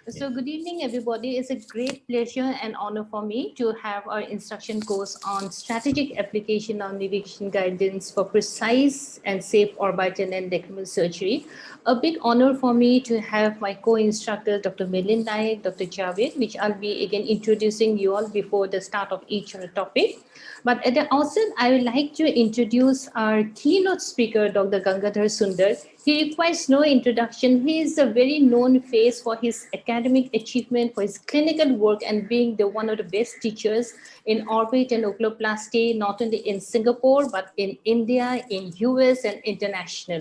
Yeah. So good evening, everybody. It's a great pleasure and honor for me to have our instruction course on strategic application of navigation guidance for precise and safe orbital and decubital surgery. A big honor for me to have my co-instructors, Dr. Milind Naik, Dr. Javed, which I'll be again introducing you all before the start of each topic. But at the outset, I would like to introduce our keynote speaker, Dr. Gangadhar Sundar. He requires no introduction. He is a very known face for his academic achievement, for his clinical work, and being the one of the best teachers in orbit and oculoplasty, not only in Singapore, but in India, in US, and international.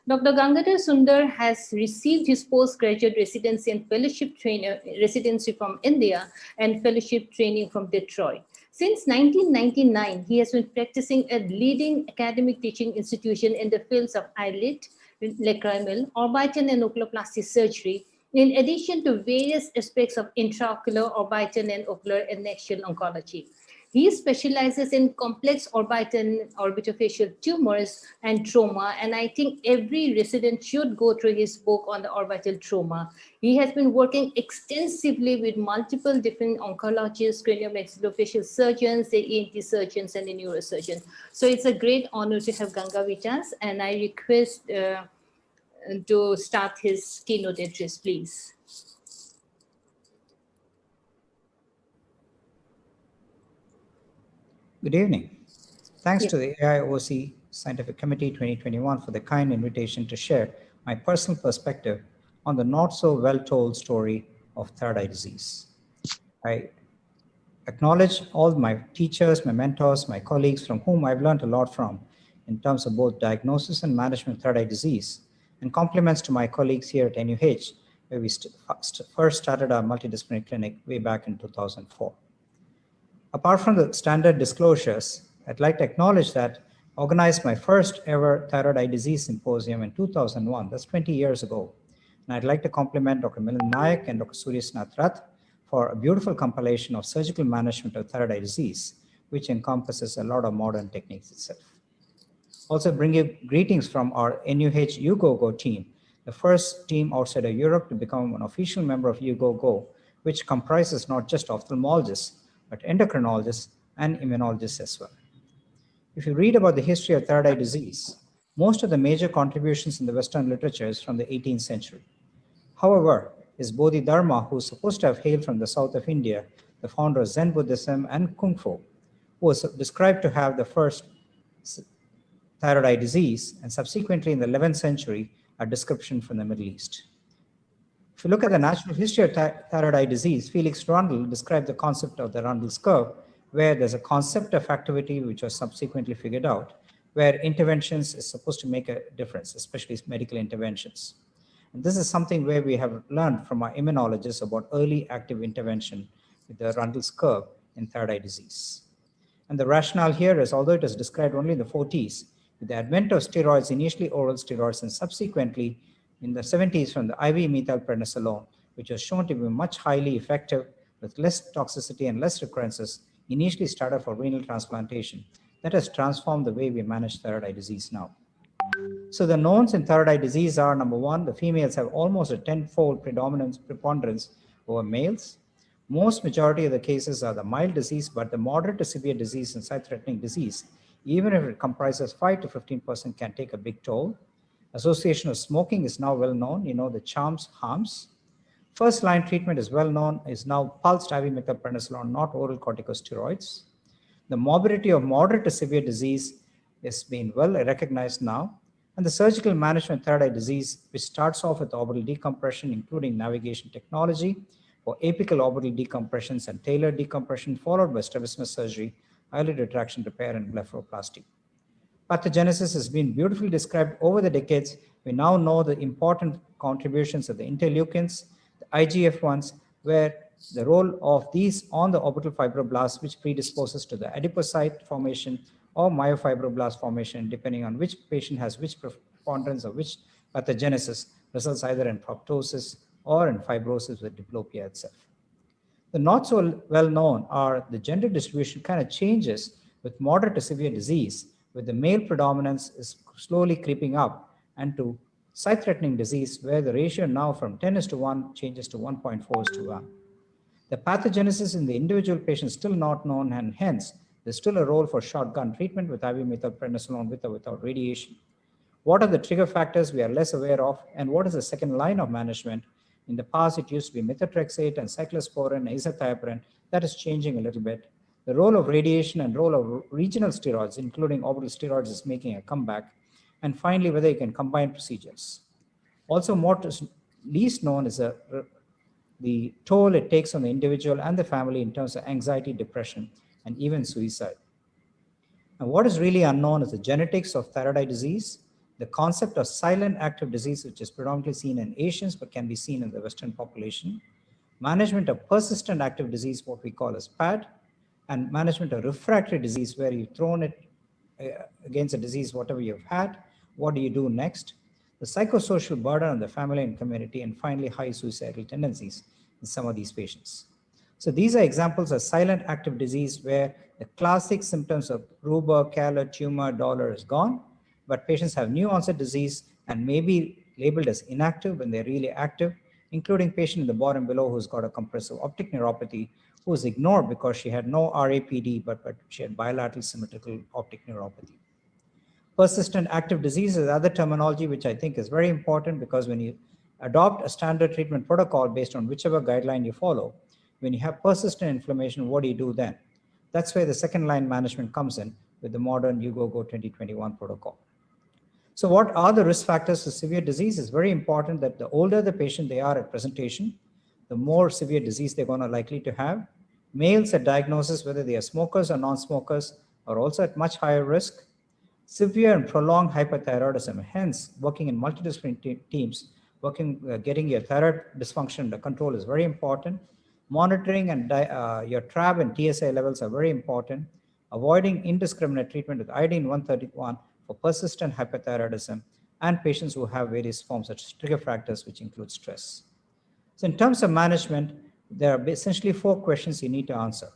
Dr. Gangadhar Sundar has received his postgraduate residency and fellowship training, residency from India and fellowship training from Detroit. Since 1999, he has been practicing at leading academic teaching institution in the fields of eyelid, lacrimal, orbital and oculoplasty surgery, in addition to various aspects of intraocular, orbital and ocular and axial oncology. He specializes in complex orbital and orbitofacial tumors and trauma, and I think every resident should go through his book on the orbital trauma. He has been working extensively with multiple different oncologists, craniomaxillofacial surgeons, the ENT surgeons, and the neurosurgeons. So it's a great honor to have Ganga with us, and I request to start his keynote address, please. Good evening. Thanks Yeah. to the AIOC Scientific Committee 2021 for the kind invitation to share my personal perspective on the not so well told story of thyroid eye disease. I acknowledge all my teachers, my mentors, my colleagues from whom I've learned a lot from in terms of both diagnosis and management of thyroid eye disease, and compliments to my colleagues here at NUH, where we first started our multidisciplinary clinic way back in 2004. Apart from the standard disclosures, I'd like to acknowledge that I organized my first ever thyroid eye disease symposium in 2001. That's 20 years ago. And I'd like to compliment Dr. Milind Naik and Dr. Suryasnath Rath for a beautiful compilation of surgical management of thyroid eye disease, which encompasses a lot of modern techniques itself. Also bring you greetings from our NUH UGOGO team, the first team outside of Europe to become an official member of UGOGO, which comprises not just ophthalmologists, but endocrinologists and immunologists as well. If you read about the history of thyroid eye disease, most of the major contributions in the Western literature is from the 18th century. However, is Bodhidharma, who is supposed to have hailed from the south of India, the founder of Zen Buddhism and Kung Fu, who was described to have the first thyroid eye disease, and subsequently in the 11th century, a description from the Middle East. If you look at the natural history of thyroid eye disease, Felix Rundle described the concept of the Rundle's curve, where there's a concept of activity which was subsequently figured out, where interventions is supposed to make a difference, especially medical interventions. And this is something where we have learned from our immunologists about early active intervention with the Rundle's curve in thyroid eye disease. And the rationale here is, although it was described only in the 40s, with the advent of steroids, initially oral steroids, and subsequently in the 70s from the IV methylprednisolone, which was shown to be much highly effective with less toxicity and less recurrences, initially started for renal transplantation. That has transformed the way we manage thyroid eye disease now. So the knowns in thyroid eye disease are, number one, the females have almost a 10-fold preponderance over males. Most majority of the cases are the mild disease, but the moderate to severe disease and sight-threatening disease, even if it comprises 5 to 15%, can take a big toll. Association of smoking is now well known, the charms, harms. First line treatment is well known, is now pulsed IV methylprednisolone, not oral corticosteroids. The morbidity of moderate to severe disease is being well recognized now. And the surgical management of thyroid eye disease, which starts off with orbital decompression, including navigation technology, for apical orbital decompressions and tailored decompression, followed by strabismus surgery, eyelid retraction repair, and blepharoplasty. Pathogenesis has been beautifully described over the decades. We now know the important contributions of the interleukins, the IGF-1s, where the role of these on the orbital fibroblasts, which predisposes to the adipocyte formation or myofibroblast formation, depending on which patient has which preponderance of which pathogenesis, results either in proptosis or in fibrosis with diplopia itself. The not so well known are the gender distribution kind of changes with moderate to severe disease, with the male predominance is slowly creeping up and to sight-threatening disease, where the ratio now from 10:1 changes to 1.4:1. The pathogenesis in the individual patient is still not known, and hence there's still a role for shotgun treatment with IV methylprednisolone with or without radiation. What are the trigger factors we are less aware of, and what is the second line of management? In the past, it used to be methotrexate and cyclosporin, azathioprine. That is changing a little bit. The role of radiation and role of regional steroids, including orbital steroids, is making a comeback. And finally, whether you can combine procedures. Also, what is least known is the toll it takes on the individual and the family in terms of anxiety, depression, and even suicide. And what is really unknown is the genetics of thyroid eye disease, the concept of silent active disease, which is predominantly seen in Asians but can be seen in the Western population, management of persistent active disease, what we call as PAD, and management of refractory disease, where you've thrown it against a disease, whatever you've had, what do you do next? The psychosocial burden on the family and community, and finally, high suicidal tendencies in some of these patients. So these are examples of silent active disease where the classic symptoms of rubor, callus, tumor, dollar is gone, but patients have new onset disease and may be labeled as inactive when they're really active, including patient in the bottom below who's got a compressive optic neuropathy, who was ignored because she had no RAPD, but she had bilateral symmetrical optic neuropathy. Persistent active disease is other terminology which I think is very important, because when you adopt a standard treatment protocol based on whichever guideline you follow, when you have persistent inflammation, what do you do then? That's where the second line management comes in with the modern UGOGO 2021 protocol. So what are the risk factors for severe disease? It's very important that the older the patient they are at presentation, the more severe disease they're going to likely to have. Males at diagnosis, whether they are smokers or non-smokers, are also at much higher risk. Severe and prolonged hyperthyroidism, hence working in multidisciplinary teams, getting your thyroid dysfunction under control is very important. Monitoring and your TRAb and TSI levels are very important. Avoiding indiscriminate treatment with iodine 131 for persistent hyperthyroidism, and patients who have various forms of trigger factors, which include stress. So in terms of management, there are essentially 4 questions you need to answer.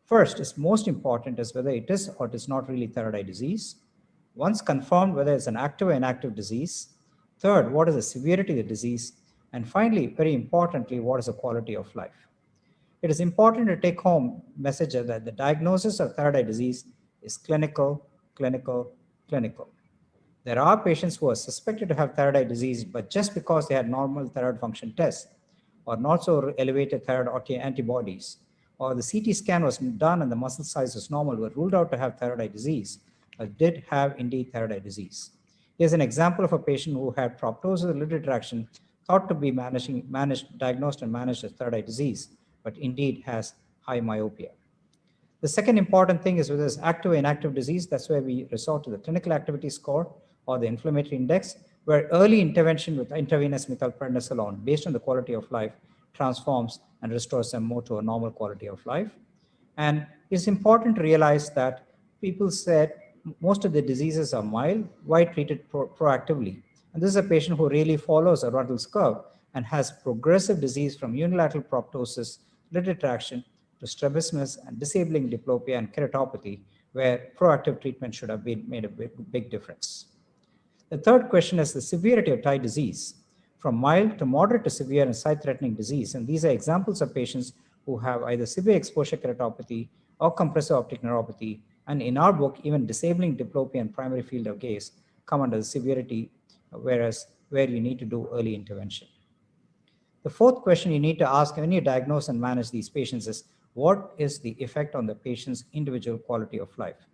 First, is most important, is whether it is or it is not really thyroid eye disease. Once confirmed, whether it's an active or inactive disease. Third, what is the severity of the disease? And finally, very importantly, what is the quality of life? It is important to take home message that the diagnosis of thyroid eye disease is clinical, clinical, clinical. There are patients who are suspected to have thyroid eye disease, but just because they had normal thyroid function tests, or not so elevated thyroid antibodies, or the CT scan was done and the muscle size was normal, were ruled out to have thyroid eye disease, but did have indeed thyroid eye disease. Here's an example of a patient who had proptosis of lid retraction, thought to be diagnosed and managed as thyroid eye disease, but indeed has high myopia. The second important thing is whether it's active or inactive disease. That's where we resort to the clinical activity score or the inflammatory index, where early intervention with intravenous methylprednisolone based on the quality of life transforms and restores them more to a normal quality of life. And it's important to realize that people said most of the diseases are mild, why treated proactively? And this is a patient who really follows a Ruddle's curve and has progressive disease from unilateral proptosis, lid retraction, to strabismus and disabling diplopia and keratopathy, where proactive treatment should have made a big difference. The third question is the severity of eye disease, from mild to moderate to severe and sight-threatening disease. And these are examples of patients who have either severe exposure keratopathy or compressive optic neuropathy. And in our book, even disabling diplopia and primary field of gaze come under the severity, where you need to do early intervention. The fourth question you need to ask when you diagnose and manage these patients is, what is the effect on the patient's individual quality of life?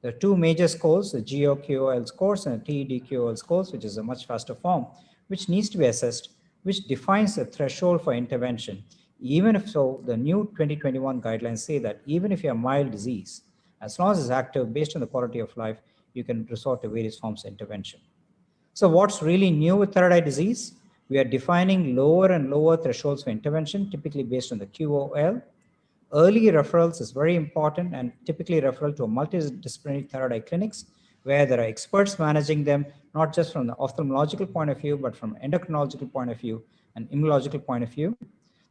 There are 2 major scores, the GOQOL scores and the TEDQOL scores, which is a much faster form, which needs to be assessed, which defines the threshold for intervention. Even if so, the new 2021 guidelines say that even if you have mild disease, as long as it's active based on the quality of life, you can resort to various forms of intervention. So what's really new with thyroid eye disease? We are defining lower and lower thresholds for intervention, typically based on the QOL. Early referrals is very important, and typically referral to a multidisciplinary thyroid eye clinics where there are experts managing them, not just from the ophthalmological point of view, but from endocrinological point of view and immunological point of view.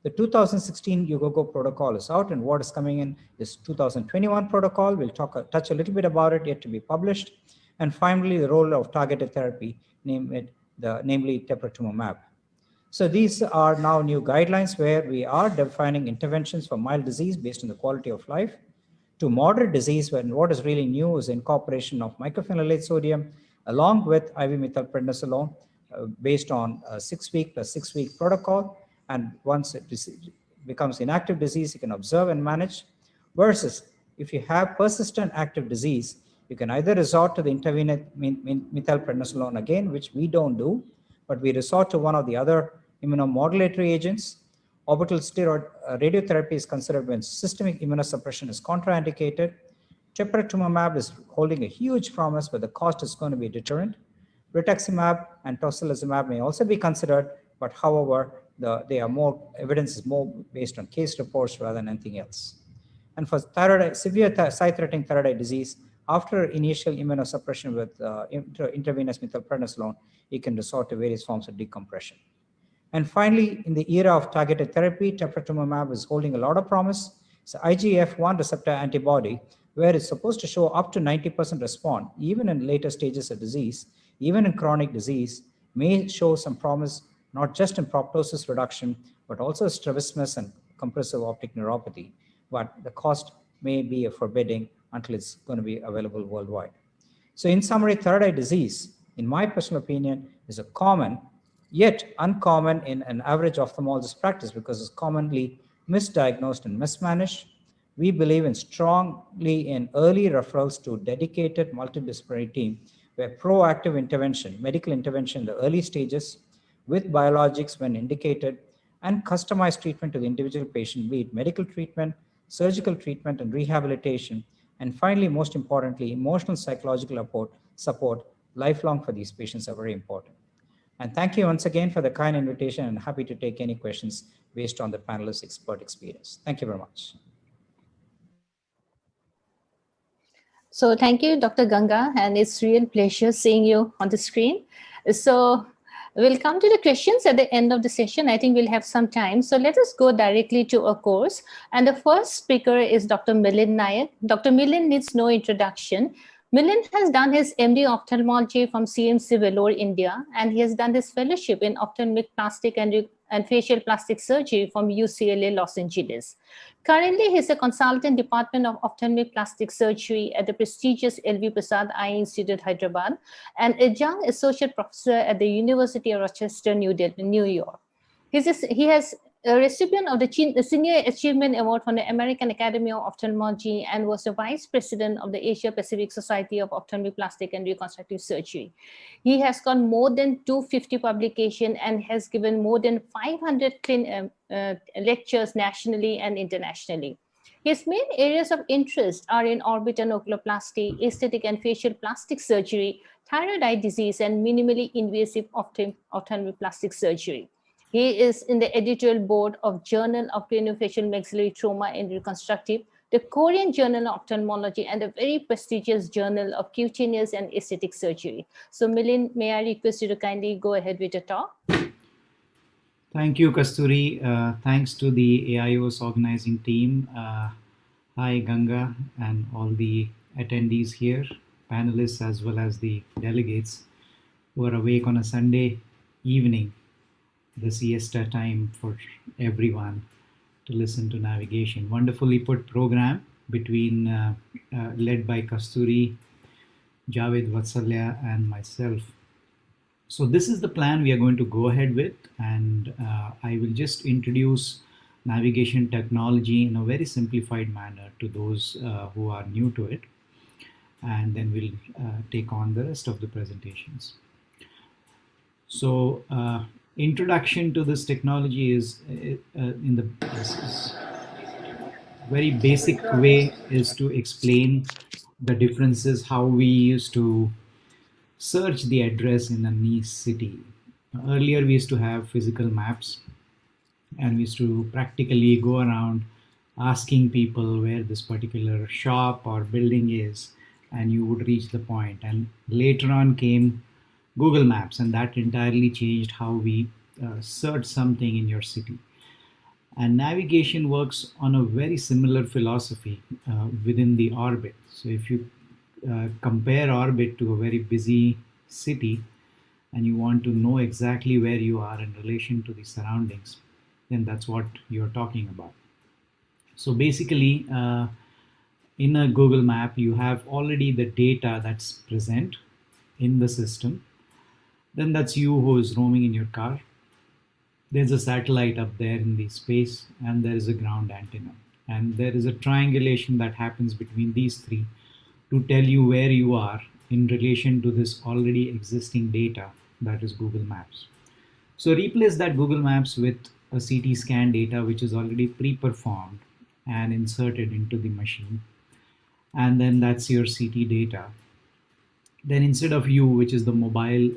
The 2016 UGOGO protocol is out, and what is coming in is 2021 protocol. We'll touch a little bit about it, yet to be published. And finally, the role of targeted therapy, name it namely teprotumumab. So these are now new guidelines where we are defining interventions for mild disease based on the quality of life, to moderate disease, when what is really new is incorporation of mycophenolate sodium along with IV methylprednisolone based on a 6-week plus 6-week protocol. And once it becomes inactive disease, you can observe and manage. Versus if you have persistent active disease, you can either resort to the intravenous methylprednisolone again, which we don't do, but we resort to one of the other immunomodulatory agents. Orbital steroid radiotherapy is considered when systemic immunosuppression is contraindicated. Teprotumumab is holding a huge promise, but the cost is going to be a deterrent. Rituximab and tocilizumab may also be considered, but however, evidence is more based on case reports rather than anything else. And for severe sight-threatening thyroid eye disease, after initial immunosuppression with intravenous methylprednisolone, you can resort to various forms of decompression. And finally, in the era of targeted therapy, teprotumumab is holding a lot of promise. It's an IGF-1 receptor antibody, where it's supposed to show up to 90% response, even in later stages of disease, even in chronic disease, may show some promise, not just in proptosis reduction, but also strabismus and compressive optic neuropathy. But the cost may be forbidding until it's going to be available worldwide. So in summary, thyroid eye disease, in my personal opinion, is a common, yet uncommon in an average ophthalmologist practice because it's commonly misdiagnosed and mismanaged. We believe strongly in early referrals to dedicated multidisciplinary team where proactive intervention, medical intervention in the early stages with biologics when indicated, and customized treatment to the individual patient, be it medical treatment, surgical treatment, and rehabilitation. And finally, most importantly, emotional psychological support lifelong for these patients are very important. And thank you once again for the kind invitation, and happy to take any questions based on the panelists' expert experience. Thank you very much. So thank you, Dr. Ganga, and it's real pleasure seeing you on the screen. So we'll come to the questions at the end of the session. I think we'll have some time. So let us go directly to a course. And the first speaker is Dr. Milind Nayak. Dr. Milind needs no introduction. Milind has done his MD ophthalmology from CMC Vellore, India, and he has done his fellowship in ophthalmic plastic and facial plastic surgery from UCLA Los Angeles. Currently, he is a consultant Department of Ophthalmic Plastic Surgery at the prestigious LV Prasad Eye Institute, Hyderabad, and adjunct associate professor at the University of Rochester, New York. He has a recipient of the Senior Achievement Award from the American Academy of Ophthalmology and was the vice president of the Asia Pacific Society of Ophthalmic Plastic and Reconstructive Surgery. He has got more than 250 publications and has given more than 500 lectures nationally and internationally. His main areas of interest are in orbit and oculoplasty, aesthetic and facial plastic surgery, thyroid eye disease, and minimally invasive ophthalmic plastic surgery. He is in the editorial board of Journal of Craniofacial Maxillary Trauma and Reconstructive, the Korean Journal of Ophthalmology, and the very prestigious Journal of Cutaneous and Aesthetic Surgery. So Milind, may I request you to kindly go ahead with your talk? Thank you, Kasturi. Thanks to the AIOS organizing team. Hi, Ganga, and all the attendees here, panelists, as well as the delegates who are awake on a Sunday evening, the siesta time for everyone to listen to navigation. Wonderfully put program between led by Kasturi, Javed Vatsalya, and myself. So this is the plan we are going to go ahead with, and I will just introduce navigation technology in a very simplified manner to those who are new to it, and then we'll take on the rest of the presentations. So introduction to this technology is in the very basic way is to explain the differences, how we used to search the address in a niche city. Earlier we used to have physical maps, and we used to practically go around asking people where this particular shop or building is, and you would reach the point. And later on came Google Maps, and that entirely changed how we search something in your city. And navigation works on a very similar philosophy within the orbit. So if you compare orbit to a very busy city, and you want to know exactly where you are in relation to the surroundings, then that's what you're talking about. So basically, in a Google map, you have already the data that's present in the system. Then that's you who is roaming in your car. There's a satellite up there in the space, and there is a ground antenna. And there is a triangulation that happens between these three to tell you where you are in relation to this already existing data that is Google Maps. So replace that Google Maps with a CT scan data which is already pre-performed and inserted into the machine. And then that's your CT data. Then instead of you, which is the mobile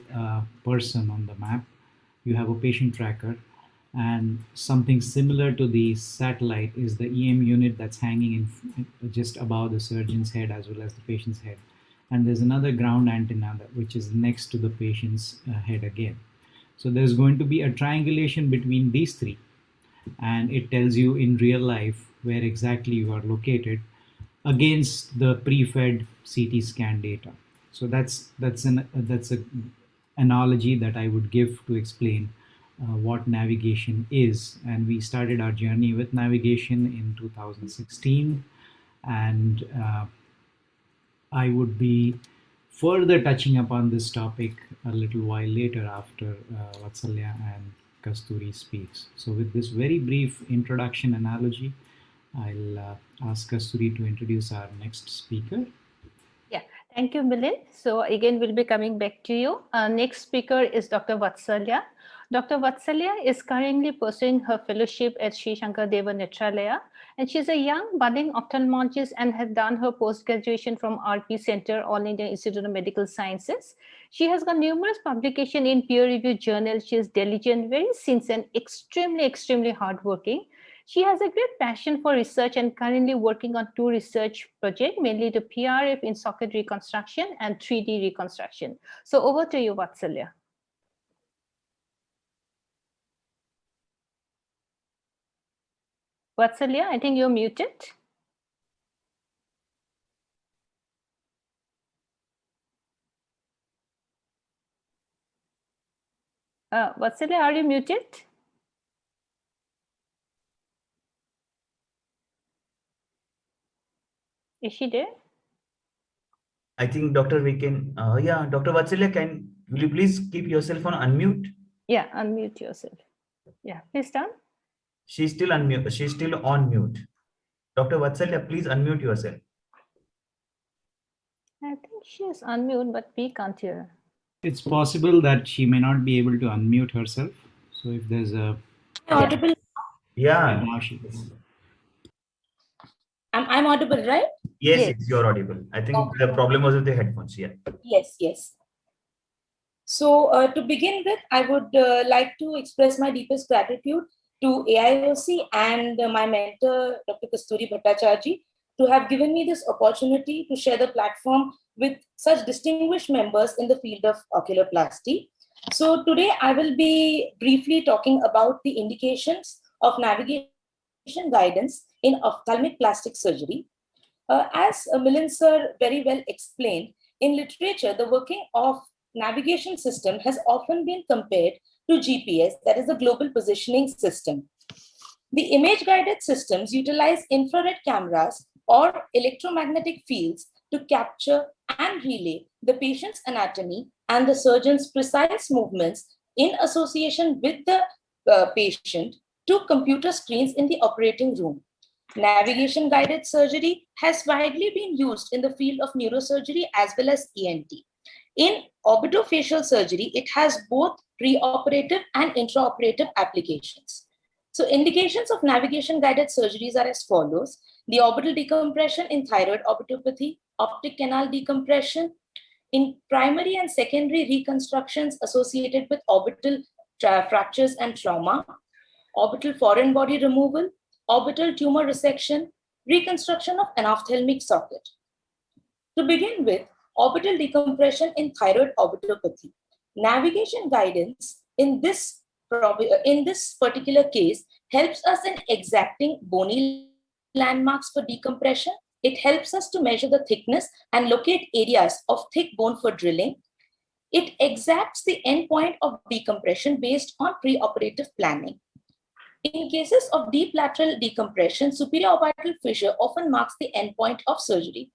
person on the map, you have a patient tracker, and something similar to the satellite is the EM unit that's hanging in just above the surgeon's head as well as the patient's head. And there's another ground antenna which is next to the patient's head again. So there's going to be a triangulation between these three, and it tells you in real life where exactly you are located against the pre-fed CT scan data. So that's an analogy that I would give to explain what navigation is. And we started our journey with navigation in 2016, and I would be further touching upon this topic a little while later after Vatsalya and Kasturi speaks. So with this very brief introduction analogy, I'll ask Kasturi to introduce our next speaker. Yeah, thank you, Milind. So again, we'll be coming back to you. Next speaker is Dr. Vatsalya. Dr. Vatsalya is currently pursuing her fellowship at Sri Shankar Deva Netralaya, and she's a young budding ophthalmologist and has done her post-graduation from RP Center, All India Institute of Medical Sciences. She has got numerous publications in peer-reviewed journals. She is diligent, very sincere, and extremely hardworking. She has a great passion for research and currently working on 2 research projects, mainly the PRF in socket reconstruction and 3D reconstruction. So over to you, Vatsalya. Vatsalya, I think you're muted. Vatsalya, are you muted? Is she there? I think, Doctor, we can, Dr. Vatsalya, will you please keep yourself on unmute? Yeah, unmute yourself. Yeah, please done. She's still unmute. She's still on mute. Dr. Vatsalya, please unmute yourself. I think she is unmute, but we can't hear her. It's possible that she may not be able to unmute herself. So if there's a... Audible? Yeah. Now she is. I'm audible, right? Yes, you're audible. I think the problem was with the headphones. Yeah. Yes. So to begin with, I would like to express my deepest gratitude to AIOC and my mentor, Dr. Kasturi Bhattacharya, to have given me this opportunity to share the platform with such distinguished members in the field of oculoplasty. So today I will be briefly talking about the indications of navigation guidance in ophthalmic plastic surgery. As Milind sir very well explained, in literature, the working of navigation system has often been compared to GPS, that is the global positioning system. The image-guided systems utilize infrared cameras or electromagnetic fields to capture and relay the patient's anatomy and the surgeon's precise movements in association with the patient to computer screens in the operating room. Navigation-guided surgery has widely been used in the field of neurosurgery as well as ENT. In orbitofacial surgery, it has both preoperative and intraoperative applications. So indications of navigation-guided surgeries are as follows: the orbital decompression in thyroid orbitopathy, optic canal decompression, in primary and secondary reconstructions associated with orbital fractures and trauma, orbital foreign body removal, orbital tumor resection, reconstruction of anophthalmic socket. To begin with, orbital decompression in thyroid orbitopathy. Navigation guidance in this particular case helps us in exacting bony landmarks for decompression. It helps us to measure the thickness and locate areas of thick bone for drilling. It exacts the endpoint of decompression based on preoperative planning. In cases of deep lateral decompression, superior orbital fissure often marks the endpoint of surgery.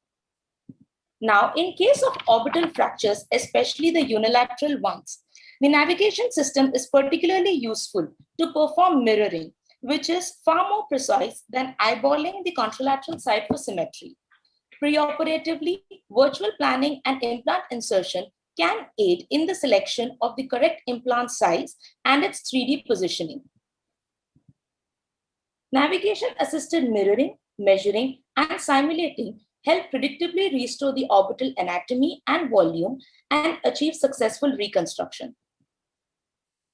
Now, in case of orbital fractures, especially the unilateral ones, the navigation system is particularly useful to perform mirroring, which is far more precise than eyeballing the contralateral site for symmetry. Preoperatively, virtual planning and implant insertion can aid in the selection of the correct implant size and its 3D positioning. Navigation-assisted mirroring, measuring, and simulating help predictably restore the orbital anatomy and volume and achieve successful reconstruction.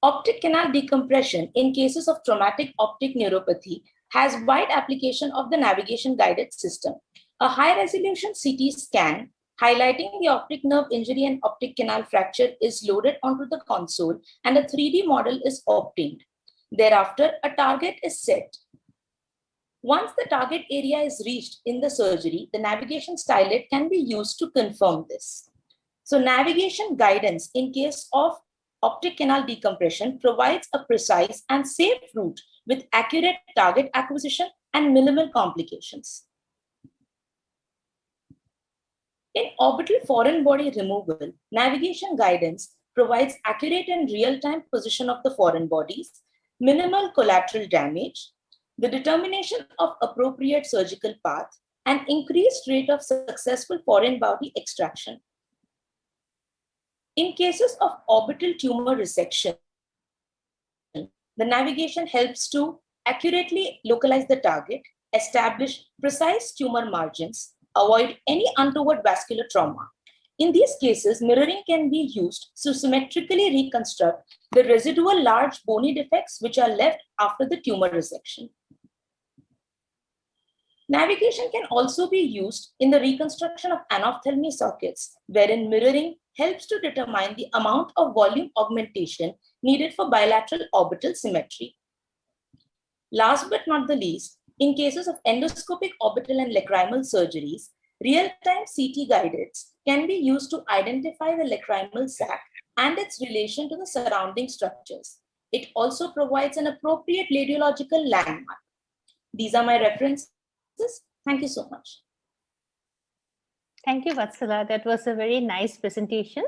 Optic canal decompression in cases of traumatic optic neuropathy has wide application of the navigation-guided system. A high-resolution CT scan highlighting the optic nerve injury and optic canal fracture is loaded onto the console and a 3D model is obtained. Thereafter, a target is set. Once the target area is reached in the surgery, the navigation stylet can be used to confirm this. So navigation guidance in case of optic canal decompression provides a precise and safe route with accurate target acquisition and minimal complications. In orbital foreign body removal, navigation guidance provides accurate and real-time position of the foreign bodies, minimal collateral damage, the determination of appropriate surgical path, and increased rate of successful foreign body extraction. In cases of orbital tumor resection, the navigation helps to accurately localize the target, establish precise tumor margins, avoid any untoward vascular trauma. In these cases, mirroring can be used to symmetrically reconstruct the residual large bony defects which are left after the tumor resection. Navigation can also be used in the reconstruction of anophthalmic sockets, wherein mirroring helps to determine the amount of volume augmentation needed for bilateral orbital symmetry. Last but not the least, in cases of endoscopic orbital and lacrimal surgeries, real-time CT guidance can be used to identify the lacrimal sac and its relation to the surrounding structures. It also provides an appropriate radiological landmark. These are my references. Thank you so much. Thank you, Vatsala. That was a very nice presentation.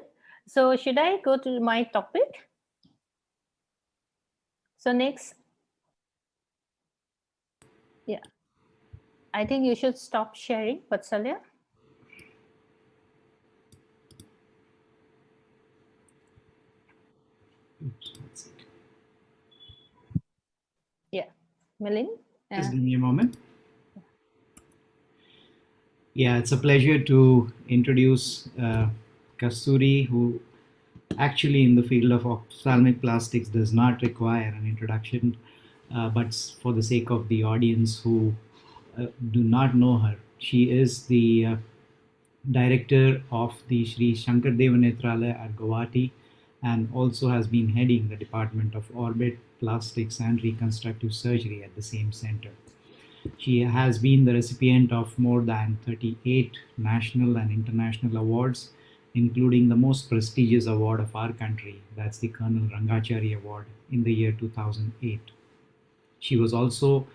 So should I go to my topic? So next. Yeah. I think you should stop sharing, Vatsala. Oops, that's it. Yeah. Milind? Just give me a moment. Yeah, it's a pleasure to introduce Kasturi, who actually in the field of ophthalmic plastics does not require an introduction, but for the sake of the audience who do not know her, she is the director of the Sri Shankar Deva Netralaya at Guwahati and also has been heading the Department of Orbit, Plastics and Reconstructive Surgery at the same center. She has been the recipient of more than 38 national and international awards, including the most prestigious award of our country, that's the Colonel Rangachari Award in the year 2008. She was also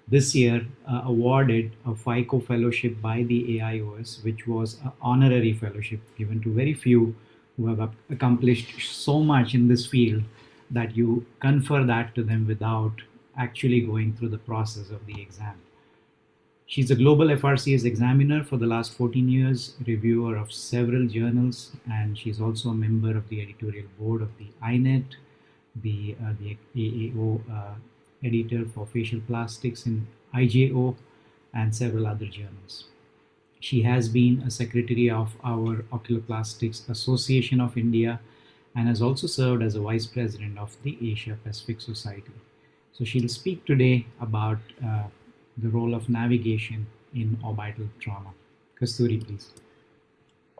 this year awarded a FICO fellowship by the AIOS, which was an honorary fellowship given to very few who have accomplished so much in this field that you confer that to them without actually going through the process of the exam. She's a global FRCS examiner for the last 14 years, reviewer of several journals, and she's also a member of the editorial board of the INET, the AAO editor for facial plastics in IJO, and several other journals. She has been a secretary of our Oculoplastics Association of India and has also served as a vice president of the Asia Pacific Society. So she'll speak today about the role of navigation in orbital trauma. Kasturi, please.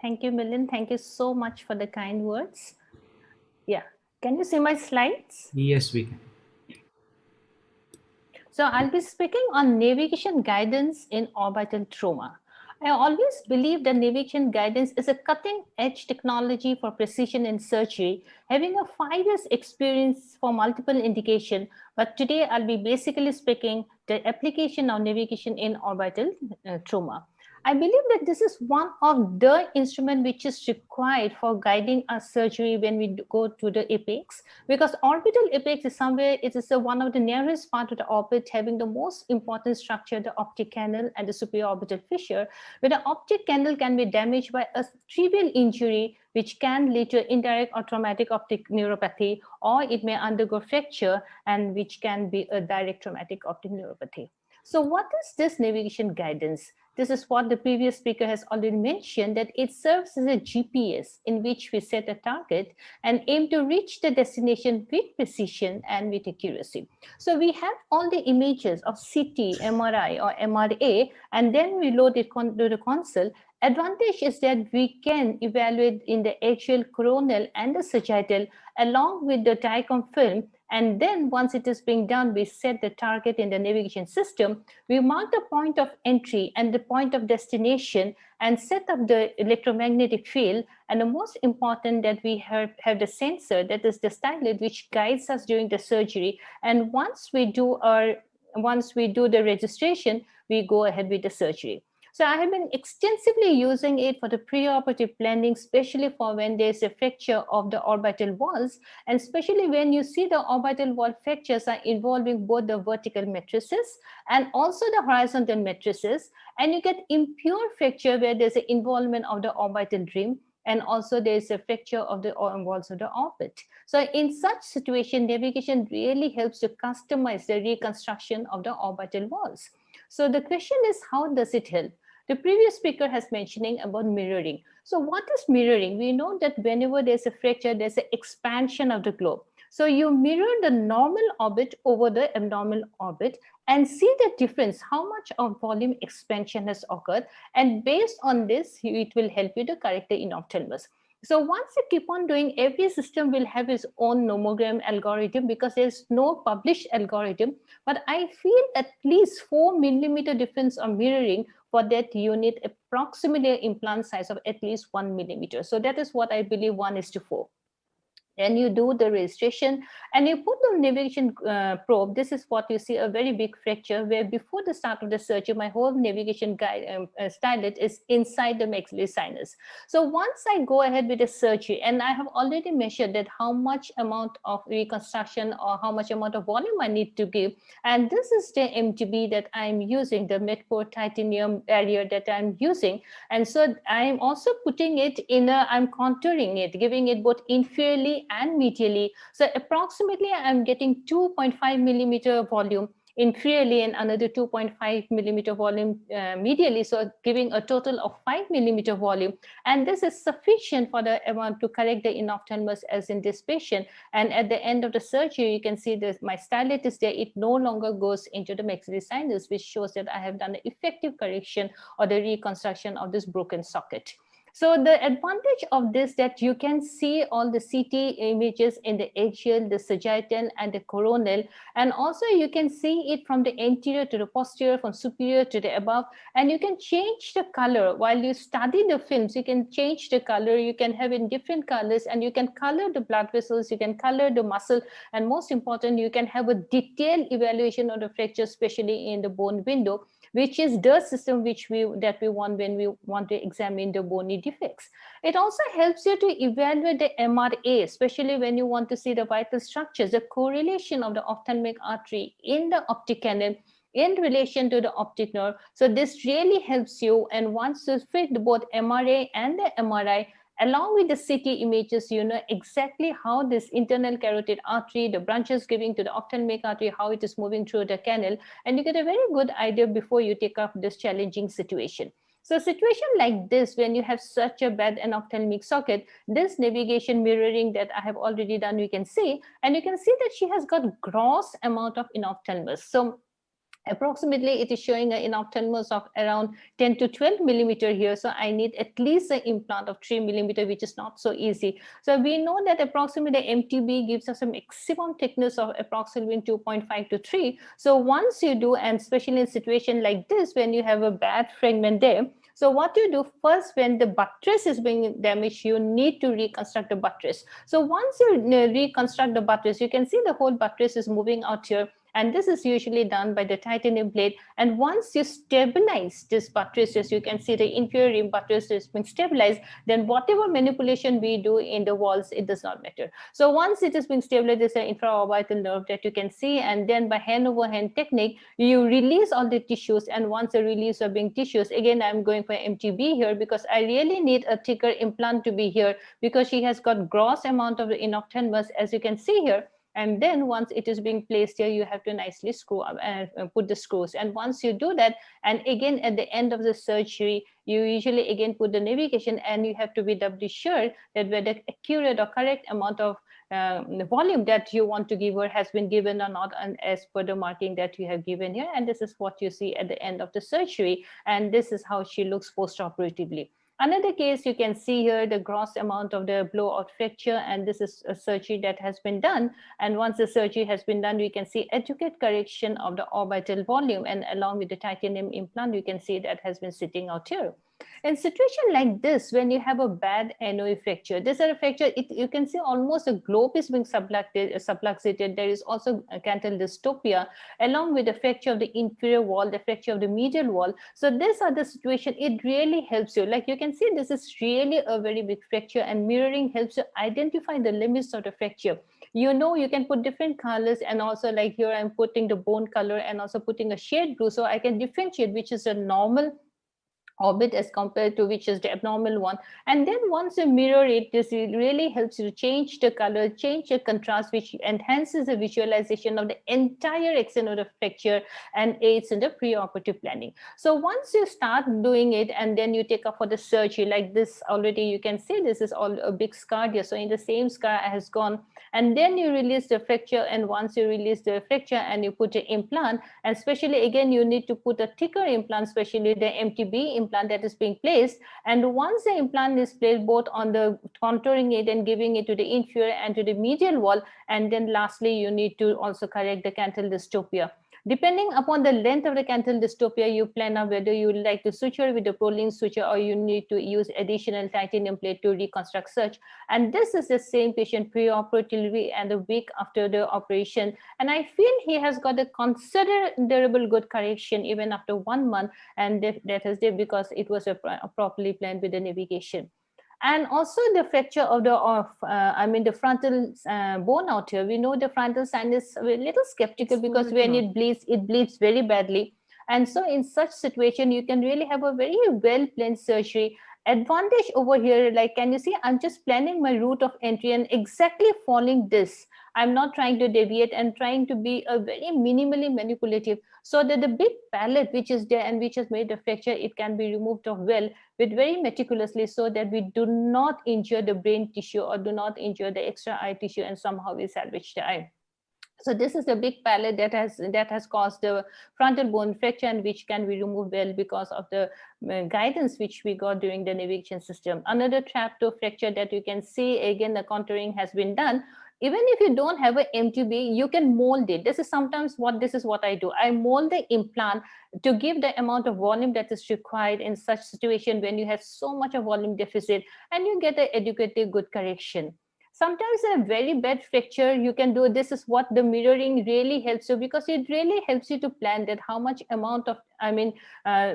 Thank you, Milind. Thank you so much for the kind words. Yeah. Can you see my slides? Yes, we can. So I'll be speaking on navigation guidance in orbital trauma. I always believe that navigation guidance is a cutting-edge technology for precision in surgery, having a 5 years experience for multiple indication. But today I'll be basically speaking the application of navigation in orbital trauma. I believe that this is one of the instrument which is required for guiding our surgery when we go to the apex, because orbital apex is somewhere, it is one of the nearest part of the orbit, having the most important structure, the optic canal and the superior orbital fissure, where the optic canal can be damaged by a trivial injury, which can lead to indirect or traumatic optic neuropathy, or it may undergo fracture, and which can be a direct traumatic optic neuropathy. So what is this navigation guidance? This is what the previous speaker has already mentioned, that it serves as a GPS in which we set a target and aim to reach the destination with precision and with accuracy. So we have all the images of CT, MRI or MRA, and then we load it to the console. Advantage is that we can evaluate in the axial, coronal and the sagittal along with the DICOM film, and then once it is being done, we set the target in the navigation system. We mark the point of entry and the point of destination and set up the electromagnetic field. And the most important, that we have the sensor, that is the stylet, which guides us during the surgery. And once we do the registration, we go ahead with the surgery. So I have been extensively using it for the preoperative planning, especially for when there's a fracture of the orbital walls, and especially when you see the orbital wall fractures are involving both the vertical matrices and also the horizontal matrices, and you get impure fracture where there's an involvement of the orbital rim, and also there is a fracture of the walls of the orbit. So in such situation, navigation really helps to customize the reconstruction of the orbital walls. So the question is, how does it help? The previous speaker has mentioning about mirroring. So what is mirroring? We know that whenever there's a fracture, there's an expansion of the globe. So you mirror the normal orbit over the abnormal orbit and see the difference, how much of volume expansion has occurred. And based on this, it will help you to correct the enophthalmos. So once you keep on doing, every system will have its own nomogram algorithm, because there's no published algorithm. But I feel at least 4 millimeter difference of mirroring for that unit, approximately implant size of at least 1 millimeter. So that is what I believe, 1:4. Then you do the registration and you put the navigation probe. This is what you see, a very big fracture, where before the start of the surgery, my whole navigation guide stylet is inside the maxillary sinus. So once I go ahead with the surgery, and I have already measured that how much amount of reconstruction or how much amount of volume I need to give. And this is the MTB that I'm using, the Medport titanium barrier that I'm using. And so I'm also putting it in I'm contouring it, giving it both inferiorly and medially. So approximately I'm getting 2.5 millimeter volume inferiorly and another 2.5 millimeter volume medially, so giving a total of 5 millimeter volume. And this is sufficient for the amount to correct the enophthalmos as in this patient. And at the end of the surgery, you can see that my stylet is there. It no longer goes into the maxillary sinus, which shows that I have done an effective correction or the reconstruction of this broken socket. So the advantage of this, that you can see all the CT images in the axial, the sagittal and the coronal, and also you can see it from the anterior to the posterior, from superior to the above, and you can change the color while you study the films. You can change the color, you can have in different colors, and you can color the blood vessels, you can color the muscle, and most important, you can have a detailed evaluation of the fracture, especially in the bone window, which is the system that we want when we want to examine the bony defects. It also helps you to evaluate the MRA, especially when you want to see the vital structures, the correlation of the ophthalmic artery in the optic canal in relation to the optic nerve. So this really helps you. And once you fit both MRA and the MRI, along with the CT images, you know exactly how this internal carotid artery, the branches giving to the ophthalmic artery, how it is moving through the canal, and you get a very good idea before you take up this challenging situation. So situation like this, when you have such a bad ophthalmic socket, this navigation mirroring that I have already done, you can see, and you can see that she has got gross amount of enophthalmos. So approximately it is showing an enophthalmos of around 10 to 12 millimeter here. So I need at least an implant of 3 millimeter, which is not so easy. So we know that approximately MTB gives us a maximum thickness of approximately 2.5 to 3. So once you do, and especially in situation like this, when you have a bad fragment there, So what you do first, when the buttress is being damaged, you need to reconstruct the buttress. So once you reconstruct the buttress, you can see the whole buttress is moving out here. And this is usually done by the titanium blade. And once you stabilize this buttress, as you can see the inferior rim buttress is being stabilized, then whatever manipulation we do in the walls, it does not matter. So once it is being stabilized, there's an infraorbital nerve that you can see. And then by hand over hand technique, you release all the tissues. And once the release of being tissues, again, I'm going for MTB here because I really need a thicker implant to be here because she has got gross amount of the inoculum, as you can see here. And then once it is being placed here, you have to nicely screw up and put the screws. And once you do that, and again, at the end of the surgery, you usually again put the navigation, and you have to be doubly sure that whether accurate or correct amount of volume that you want to give her has been given or not, and as per the marking that you have given here. And this is what you see at the end of the surgery. And this is how she looks post-operatively. Another case, you can see here the gross amount of the blowout fracture, and this is a surgery that has been done. And once the surgery has been done, we can see adequate correction of the orbital volume, and along with the titanium implant, you can see that has been sitting out here. In situation like this, when you have a bad NOE fracture, this is a fracture, you can see almost a globe is being subluxated. There is also a canthal dystopia, along with the fracture of the inferior wall, the fracture of the medial wall. So these are the situation, it really helps you. Like you can see, this is really a very big fracture, and mirroring helps you identify the limits of the fracture. You know, you can put different colors, and also like here I'm putting the bone color and also putting a shade blue, so I can differentiate which is a normal orbit as compared to which is the abnormal one. And then once you mirror it, this really helps you to change the color, change the contrast, which enhances the visualization of the entire extent of the fracture and aids in the preoperative planning. So once you start doing it, and then you take up for the surgery like this, already you can see this is all a big scar here. So in the same scar has gone, and then you release the fracture. And once you release the fracture and you put an implant, and especially again, you need to put a thicker implant, especially the MTB implant that is being placed. And once the implant is placed both on the contouring it and giving it to the inferior and to the medial wall, and then lastly, you need to also correct the canthal dystopia. Depending upon the length of the canthal dystopia, you plan out whether you would like to suture with the Prolene suture, or you need to use additional titanium plate to reconstruct such. And this is the same patient pre-operatively and a week after the operation. And I feel he has got a considerable good correction even after 1 month. And that is there because it was properly planned with the navigation. And also the fracture of the frontal bone out here. We know the frontal sinus, we're a little skeptical because when it bleeds very badly. And so in such situation, you can really have a very well-planned surgery. Advantage over here, like, can you see, I'm just planning my route of entry and exactly following this. I'm not trying to deviate and trying to be a very minimally manipulative, so that the big palate which is there and which has made the fracture, it can be removed off well with very meticulously, so that we do not injure the brain tissue or do not injure the extra eye tissue and somehow we salvage the eye. So this is the big palate that has caused the frontal bone fracture, and which can be removed well because of the guidance which we got during the navigation system. Another trapdoor fracture that you can see, again, the contouring has been done. Even if you don't have an MTB, you can mold it. This is what I do. I mold the implant to give the amount of volume that is required in such situation when you have so much of volume deficit, and you get an adequately good correction. Sometimes in a very bad fracture, you can do, this is what the mirroring really helps you, because it really helps you to plan that how much amount of,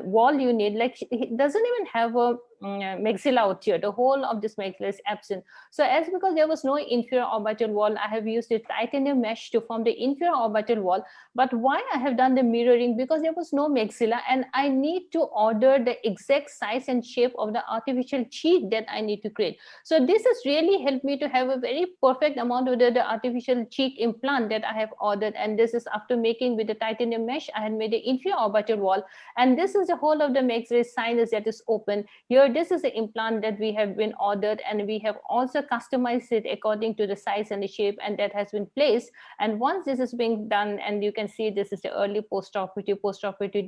wall you need. Like, it doesn't even have a maxilla out here. The whole of this maxilla is absent. So because there was no inferior orbital wall, I have used a titanium mesh to form the inferior orbital wall. But why I have done the mirroring? Because there was no maxilla, and I need to order the exact size and shape of the artificial cheek that I need to create. So this has really helped me to have a very perfect amount of the artificial cheek implant that I have ordered. And this is after making with the titanium mesh. I had made the inferior orbital wall, and this is the whole of the maxillary sinus that is open here. This is the implant that we have been ordered, and we have also customized it according to the size and the shape, and that has been placed. And once this is being done, and you can see this is the early post-operative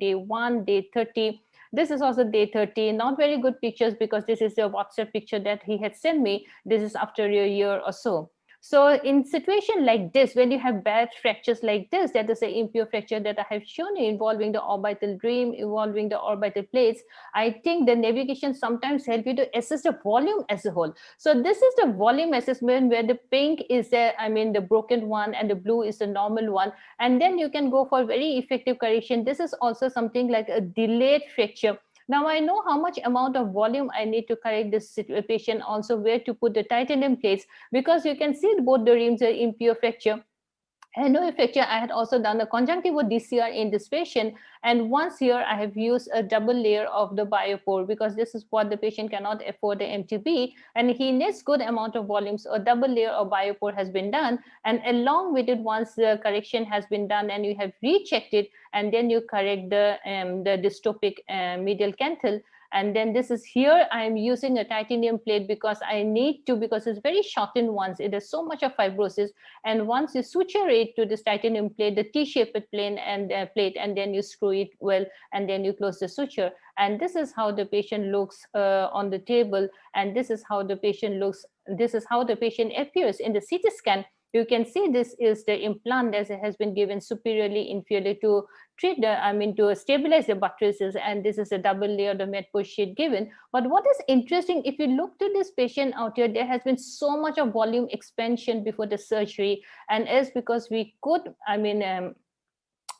day 1, day 30. This is also day 30. Not very good pictures because this is a WhatsApp picture that he had sent me. This is after a year or so. So in situation like this, when you have bad fractures like this, that is an impure fracture that I have shown you involving the orbital rim, involving the orbital plates, I think the navigation sometimes help you to assess the volume as a whole. So this is the volume assessment where the pink is the broken one and the blue is the normal one. And then you can go for very effective correction. This is also something like a delayed fracture. Now I know how much amount of volume I need to correct this patient, also where to put the titanium plates, because you can see both the rims are impure fracture. And no fracture, I had also done a conjunctival DCR in this patient. And once here, I have used a double layer of the biopore because this is what the patient cannot afford the MTB. And he needs good amount of volumes. A double layer of biopore has been done. And along with it, once the correction has been done and you have rechecked it, and then you correct the dystopic medial canthal. And then this is here, I'm using a titanium plate because I need to, because it's very shortened ones. It has so much of fibrosis. And once you suture it to this titanium plate, the T-shaped plane and plate, and then you screw it well, and then you close the suture. And this is how the patient looks on the table. And this is how the patient looks. This is how the patient appears in the CT scan. You can see this is the implant that has been given superiorly inferiorly to treat to stabilize the buttresses, and this is a double layer of the med push sheet given. But what is interesting, if you look to this patient out here, there has been so much of volume expansion before the surgery, and is because we could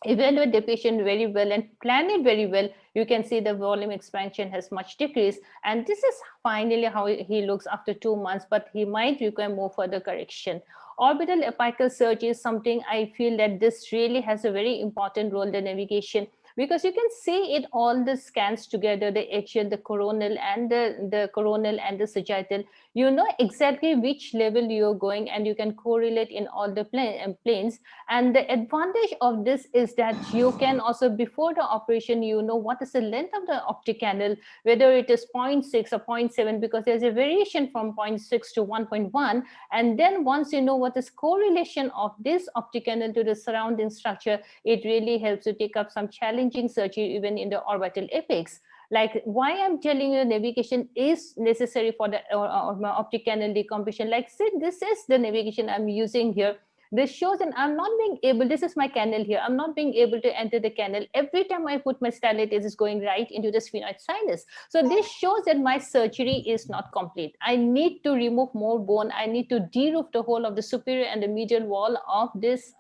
evaluate the patient very well and plan it very well, you can see the volume expansion has much decreased. And this is finally how he looks after 2 months, but he might require more further correction. Orbital apical surgery is something I feel that this really has a very important role in the navigation, because you can see it all the scans together, the axial, the coronal, and the coronal and the sagittal. You know exactly which level you're going, and you can correlate in all the planes. And the advantage of this is that you can also, before the operation, you know what is the length of the optic canal, whether it is 0.6 or 0.7, because there's a variation from 0.6 to 1.1. And then once you know what is correlation of this optic canal to the surrounding structure, it really helps to take up some challenging surgery even in the orbital apex. Like why I'm telling you navigation is necessary for the optic canal decompression. Like say this is the navigation I'm using here. This shows, and I'm not being able, this is my canal here, I'm not being able to enter the canal. Every time I put my stylet, it is going right into the sphenoid sinus. So this shows that my surgery is not complete. I need to remove more bone. I need to de-roof the whole of the superior and the medial wall of this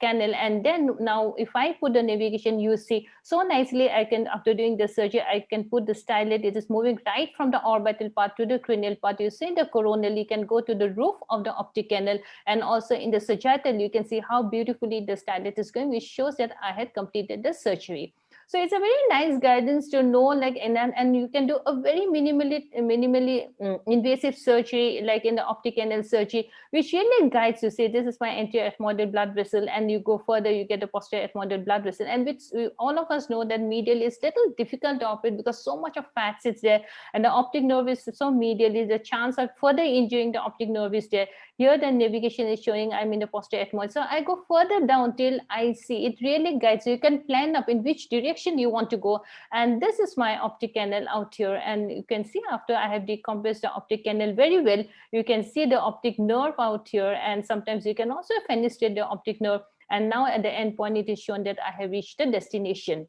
canal. And then now if I put the navigation, you see so nicely, I can, after doing the surgery, I can put the stylet. It is moving right from the orbital part to the cranial part. You see the coronal, you can go to the roof of the optic canal, and also in the sagittal, you can see how beautifully the stylet is going, which shows that I had completed the surgery. So it's a very nice guidance to know, like, and you can do a very minimally invasive surgery, like in the optic canal surgery, which really guides you. Say, this is my anterior ethmoidal blood vessel, and you go further, you get a posterior ethmoidal blood vessel, and which all of us know that medial is little difficult to operate because so much of fat sits there, and the optic nerve is so medially, the chance of further injuring the optic nerve is there. Here the navigation is showing I'm in the posterior ethmoid. So I go further down till I see. It really guides you. You can plan up in which direction you want to go. And this is my optic canal out here. And you can see after I have decompressed the optic canal very well, you can see the optic nerve out here. And sometimes you can also fenestrate the optic nerve. And now at the end point, it is shown that I have reached the destination.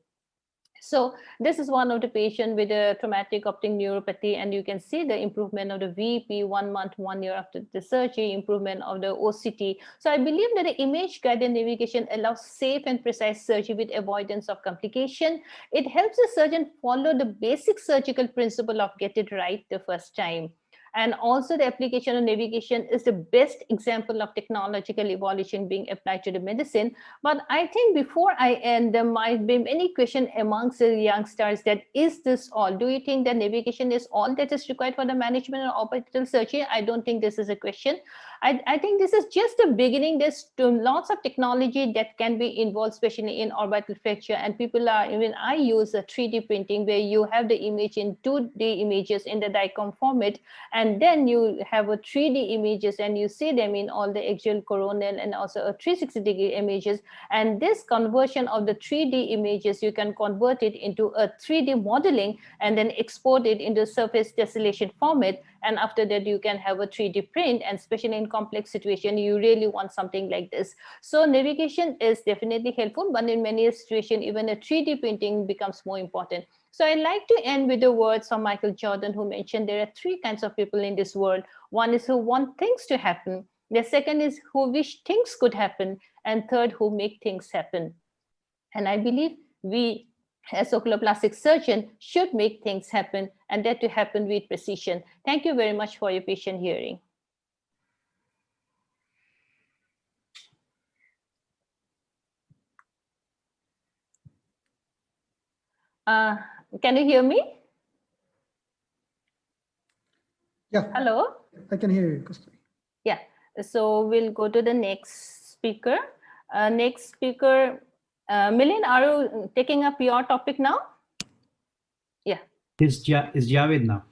So this is one of the patient with a traumatic optic neuropathy, and you can see the improvement of the VP 1 month, 1 year after the surgery, improvement of the OCT. So I believe that the image guided navigation allows safe and precise surgery with avoidance of complication. It helps the surgeon follow the basic surgical principle of get it right the first time. And also the application of navigation is the best example of technological evolution being applied to the medicine. But I think before I end, there might be many questions amongst the youngsters that is this all? Do you think that navigation is all that is required for the management of orbital surgery? I don't think this is a question. I think this is just the beginning. There's lots of technology that can be involved, especially in orbital fracture. And people are, even I use a 3D printing where you have the image in 2D images in the DICOM format. And then you have a 3D images and you see them in all the axial, coronal, and also a 360-degree images. And this conversion of the 3D images, you can convert it into a 3D modeling and then export it into surface tessellation format. And after that, you can have a 3D print, and especially in in complex situation, you really want something like this. So navigation is definitely helpful, but in many situations, even a 3D printing becomes more important. So I'd like to end with the words of Michael Jordan, who mentioned there are three kinds of people in this world. One is who want things to happen. The second is who wish things could happen. And third, who make things happen. And I believe we, as oculoplastic surgeon, should make things happen, and that to happen with precision. Thank you very much for your patient hearing. Can you hear me? Yeah. Hello? I can hear you, Kasturi. Yeah, so we'll go to the next speaker. Next speaker, Milind, are you taking up your topic now? Yeah. Is Javed now?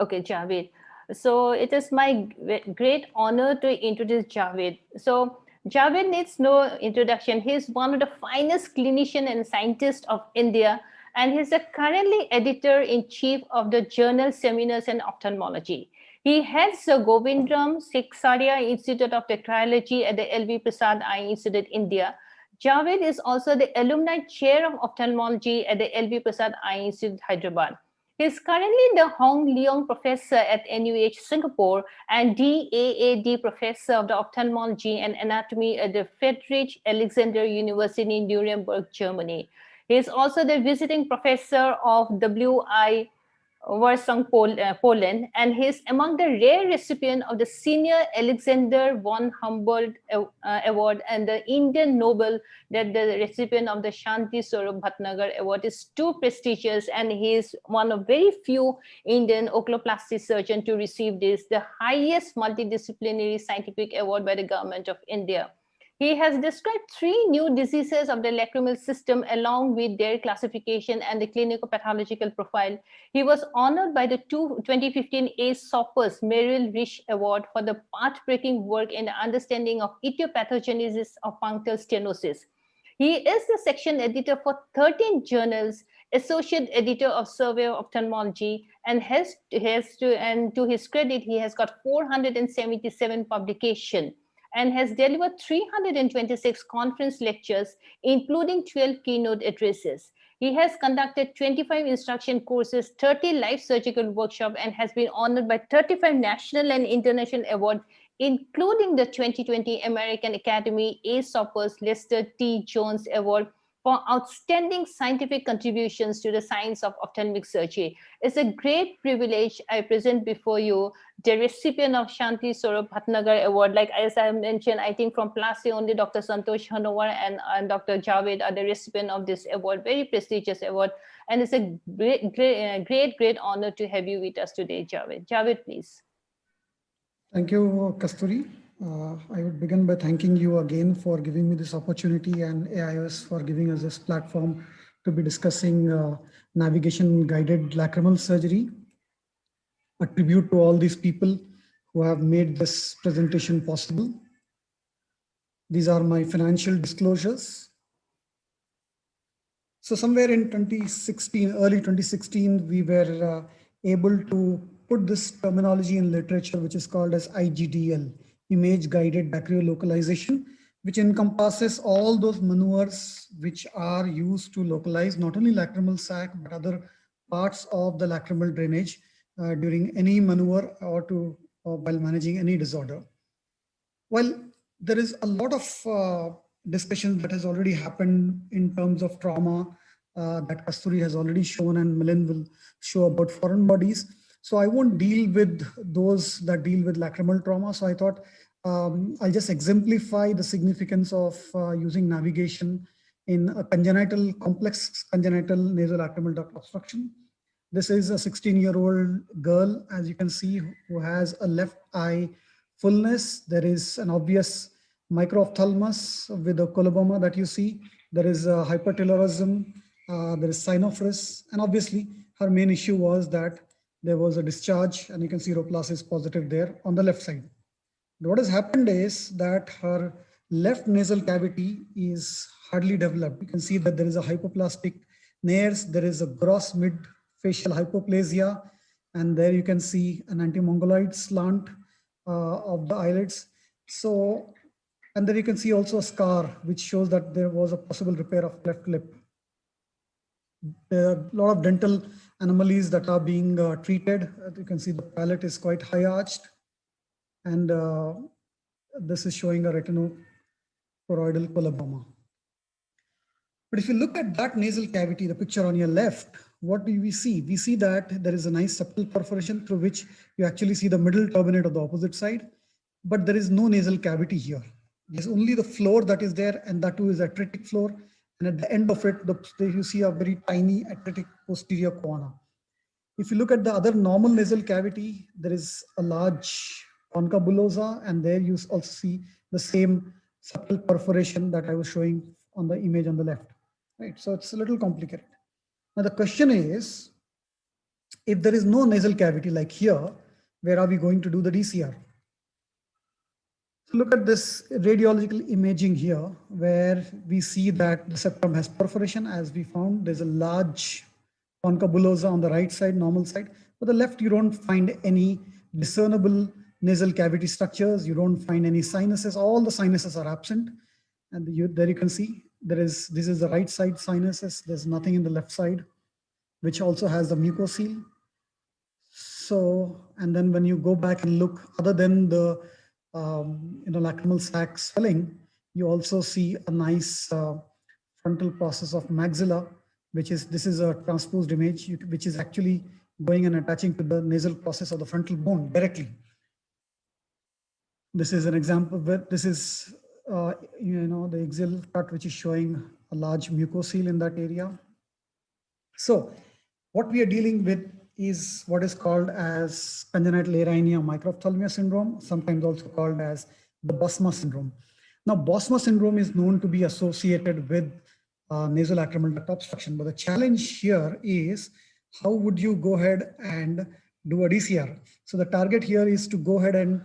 Okay, Javed. So it is my great honor to introduce Javed. So Javed needs no introduction. He's one of the finest clinicians and scientists of India, and he's currently editor-in-chief of the journal Seminars in Ophthalmology. He heads the Govindram Seksaria Institute of Technology at the L.V. Prasad Eye Institute, India. Javed is also the alumni chair of ophthalmology at the L.V. Prasad Eye Institute, Hyderabad. He is currently the Hong Leong Professor at NUH Singapore and DAAD Professor of the Ophthalmology and Anatomy at the Friedrich Alexander University in Nuremberg, Germany. He is also the visiting professor of WI Warsaw, Poland, and he is among the rare recipients of the Senior Alexander von Humboldt Award and the Indian Nobel, that the recipient of the Shanti Swarup Bhatnagar Award is too prestigious, and he is one of very few Indian oculoplastic surgeons to receive this, the highest multidisciplinary scientific award by the government of India. He has described 3 new diseases of the lacrimal system along with their classification and the clinical pathological profile. He was honored by the 2015 A. Soppers Merrill Rich Award for the path-breaking work in the understanding of etiopathogenesis of punctal stenosis. He is the section editor for 13 journals, associate editor of Survey of Ophthalmology, and to his credit, he has got 477 publications, and has delivered 326 conference lectures, including 12 keynote addresses. He has conducted 25 instruction courses, 30 live surgical workshops, and has been honored by 35 national and international awards, including the 2020 American Academy A. Soppers Lester T. Jones Award for outstanding scientific contributions to the science of ophthalmic surgery. It's a great privilege I present before you the recipient of Shanti Swarup Bhatnagar Award. Like as I mentioned, I think from Plassey only Dr. Santosh Hanowar and Dr. Javed are the recipient of this award, very prestigious award. And it's a great honor to have you with us today, Javed. Javed, please. Thank you, Kasturi. I would begin by thanking you again for giving me this opportunity and AIOS for giving us this platform to be discussing navigation-guided lacrimal surgery. A tribute to all these people who have made this presentation possible. These are my financial disclosures. So somewhere in 2016, early 2016, we were able to put this terminology in literature, which is called as IGDL, image guided dacryo-localization, which encompasses all those maneuvers which are used to localize not only lacrimal sac, but other parts of the lacrimal drainage during any maneuver or while managing any disorder. Well, there is a lot of discussion that has already happened in terms of trauma that Kasturi has already shown, and Milind will show about foreign bodies. So I won't deal with those that deal with lacrimal trauma. So I thought I'll just exemplify the significance of using navigation in a complex congenital nasolacrimal duct obstruction. This is a 16-year-old girl, as you can see, who has a left eye fullness. There is an obvious microophthalmos with a coloboma that you see. There is a hypertelorism, there is cyanophorus, and obviously her main issue was that there was a discharge, and you can see rhoplast is positive there on the left side. What has happened is that her left nasal cavity is hardly developed. You can see that there is a hypoplastic nares, there is a gross mid-facial hypoplasia, and there you can see an antimongoloid slant. of the eyelids. So, and then you can see also a scar, which shows that there was a possible repair of cleft lip. There are a lot of dental anomalies that are being treated. You can see the palate is quite high arched, and this is showing a retinoporoidal coloboma. But if you look at that nasal cavity, the picture on your left, what do we see? We see that there is a nice subtle perforation through which you actually see the middle turbinate of the opposite side, but there is no nasal cavity here. There's only the floor that is there, and that too is atretic floor. And at the end of it, you see a very tiny atretic posterior choana. If you look at the other normal nasal cavity, there is a large concha bullosa, and there you also see the same subtle perforation that I was showing on the image on the left. Right, so it's a little complicated. Now the question is, if there is no nasal cavity like here, where are we going to do the DCR? So look at this radiological imaging here, where we see that the septum has perforation. As we found, there's a large concha bullosa on the right side, normal side. But the left, you don't find any discernible nasal cavity structures. You don't find any sinuses. All the sinuses are absent. And there you can see, this is the right side sinuses. There's nothing in the left side, which also has the mucocele. So, and then when you go back and look, other than the lacrimal sac swelling, you also see a nice frontal process of maxilla, this is a transposed image, which is actually going and attaching to the nasal process of the frontal bone directly. This is an example where this is the axial cut, which is showing a large mucocele in that area. So what we are dealing with is what is called as congenital Rhynia microphthalmia syndrome, sometimes also called as the Bosma syndrome. Now, Bosma syndrome is known to be associated with nasolacrimal duct obstruction, but the challenge here is how would you go ahead and do a DCR? So the target here is to go ahead and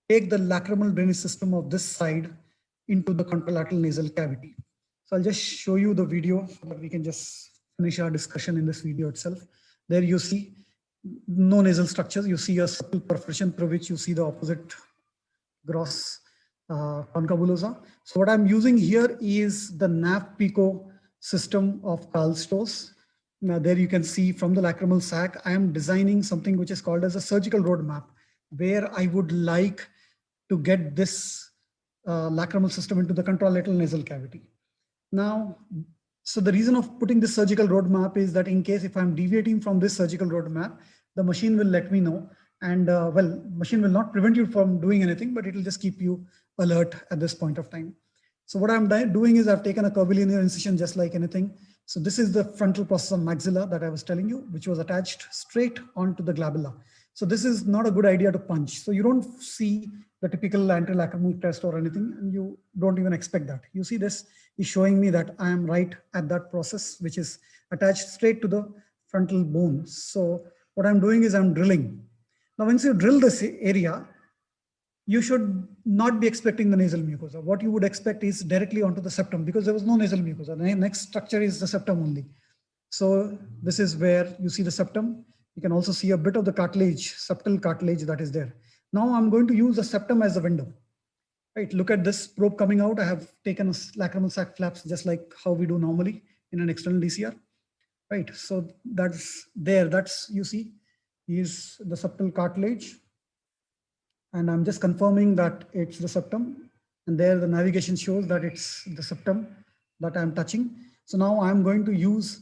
take the lacrimal drainage system of this side into the contralateral nasal cavity. So I'll just show you the video so that we can just finish our discussion in this video itself. There you see no nasal structures. You see a subtle perforation through which you see the opposite gross concha bullosa. So what I'm using here is the NAV-PICO system of Karl Stoss. Now there you can see from the lacrimal sac, I am designing something which is called as a surgical roadmap, where I would like to get this lacrimal system into the contralateral nasal cavity. Now, so the reason of putting this surgical roadmap is that in case if I'm deviating from this surgical roadmap, the machine will let me know. And well, machine will not prevent you from doing anything, but it will just keep you alert at this point of time. So what I'm doing is I've taken a curvilinear incision just like anything. So this is the frontal process of maxilla that I was telling you, which was attached straight onto the glabella. So this is not a good idea to punch. So you don't see the typical anterolacrimal crest or anything, and you don't even expect that. You see this is showing me that I am right at that process, which is attached straight to the frontal bone. So what I'm doing is I'm drilling. Now, once you drill this area, you should not be expecting the nasal mucosa. What you would expect is directly onto the septum, because there was no nasal mucosa. The next structure is the septum only. So this is where you see the septum. You can also see a bit of the cartilage, septal cartilage that is there. Now I'm going to use the septum as a window. Right, look at this probe coming out. I have taken a lacrimal sac flaps just like how we do normally in an external DCR. Right, so that's there. That's, you see, is the septal cartilage. And I'm just confirming that it's the septum. And there the navigation shows that it's the septum that I'm touching. So now I'm going to use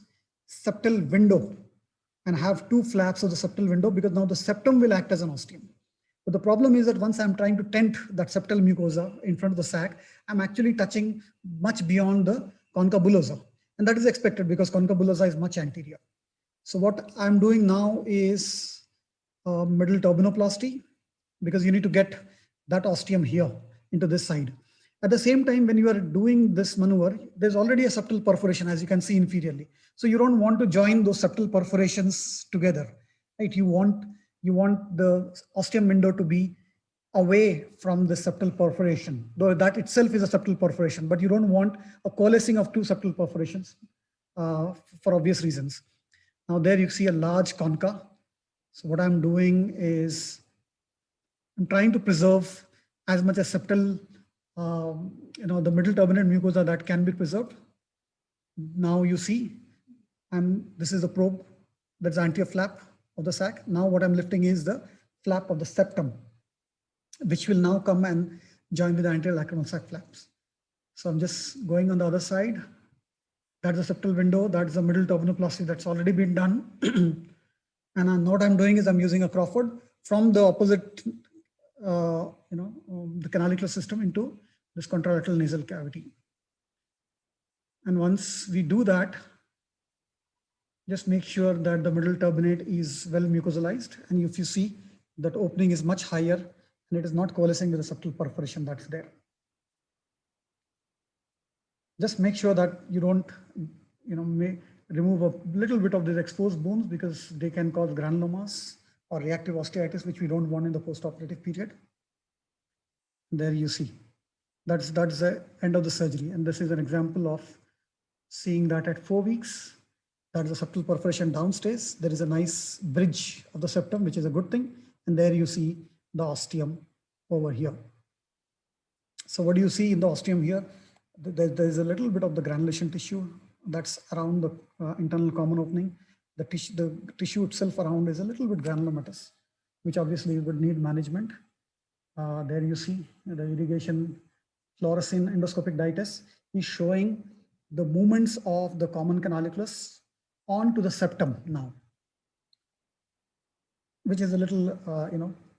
septal window and have two flaps of the septal window, because now the septum will act as an ostium. But the problem is that once I'm trying to tent that septal mucosa in front of the sac, I'm actually touching much beyond the concha bullosa. And that is expected because concha bullosa is much anterior. So what I'm doing now is middle turbinoplasty, because you need to get that ostium here into this side. At the same time, when you are doing this maneuver, there's already a septal perforation, as you can see inferiorly. So you don't want to join those septal perforations together, right? You want the ostium window to be away from the septal perforation, though that itself is a septal perforation, but you don't want a coalescing of two septal perforations for obvious reasons. Now there you see a large concha. So what I'm doing is I'm trying to preserve as much as septal, the middle turbinate mucosa that can be preserved. Now you see, this is the probe, that's the anterior flap of the sac. Now what I'm lifting is the flap of the septum, which will now come and join with the anterior lacrimal sac flaps. So I'm just going on the other side. That's the septal window. That's the middle turbinoplasty that's already been done. And what I'm doing is I'm using a Crawford from the opposite, the canalicular system into this contralateral nasal cavity. And once we do that, just make sure that the middle turbinate is well mucosalized. And if you see that opening is much higher and it is not coalescing with the septal perforation that's there. Just make sure that you don't, remove a little bit of these exposed bones because they can cause granulomas or reactive osteitis, which we don't want in the postoperative period. There you see, that's the end of the surgery. And this is an example of seeing that at 4 weeks, that's the septal perforation downstairs. There is a nice bridge of the septum, which is a good thing. And there you see the ostium over here. So what do you see in the ostium here? There is a little bit of the granulation tissue that's around the internal common opening. The tissue itself around is a little bit granulomatous, which obviously would need management. There you see the irrigation fluorescein endoscopic dye test is showing the movements of the common canaliculus onto the septum now, which is a little,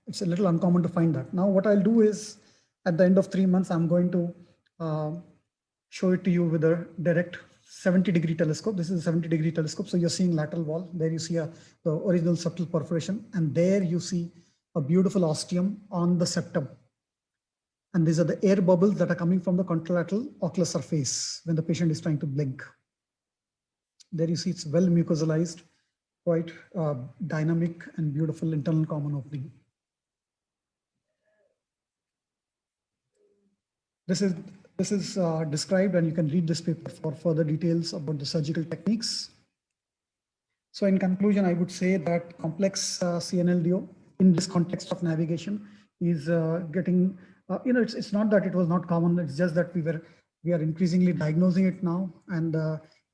it's a little uncommon to find that. Now what I'll do is at the end of 3 months, I'm going to show it to you with a direct 70-degree telescope. This is a 70-degree telescope. So you're seeing lateral wall. There you see the original septal perforation. And there you see a beautiful ostium on the septum. And these are the air bubbles that are coming from the contralateral ocular surface when the patient is trying to blink. There you see it's well mucosalized, quite dynamic and beautiful internal common opening. This is described, and you can read this paper for further details about the surgical techniques. So in conclusion, I would say that complex CNLDO in this context of navigation is getting, it's not that it was not common, it's just that we are increasingly diagnosing it now. And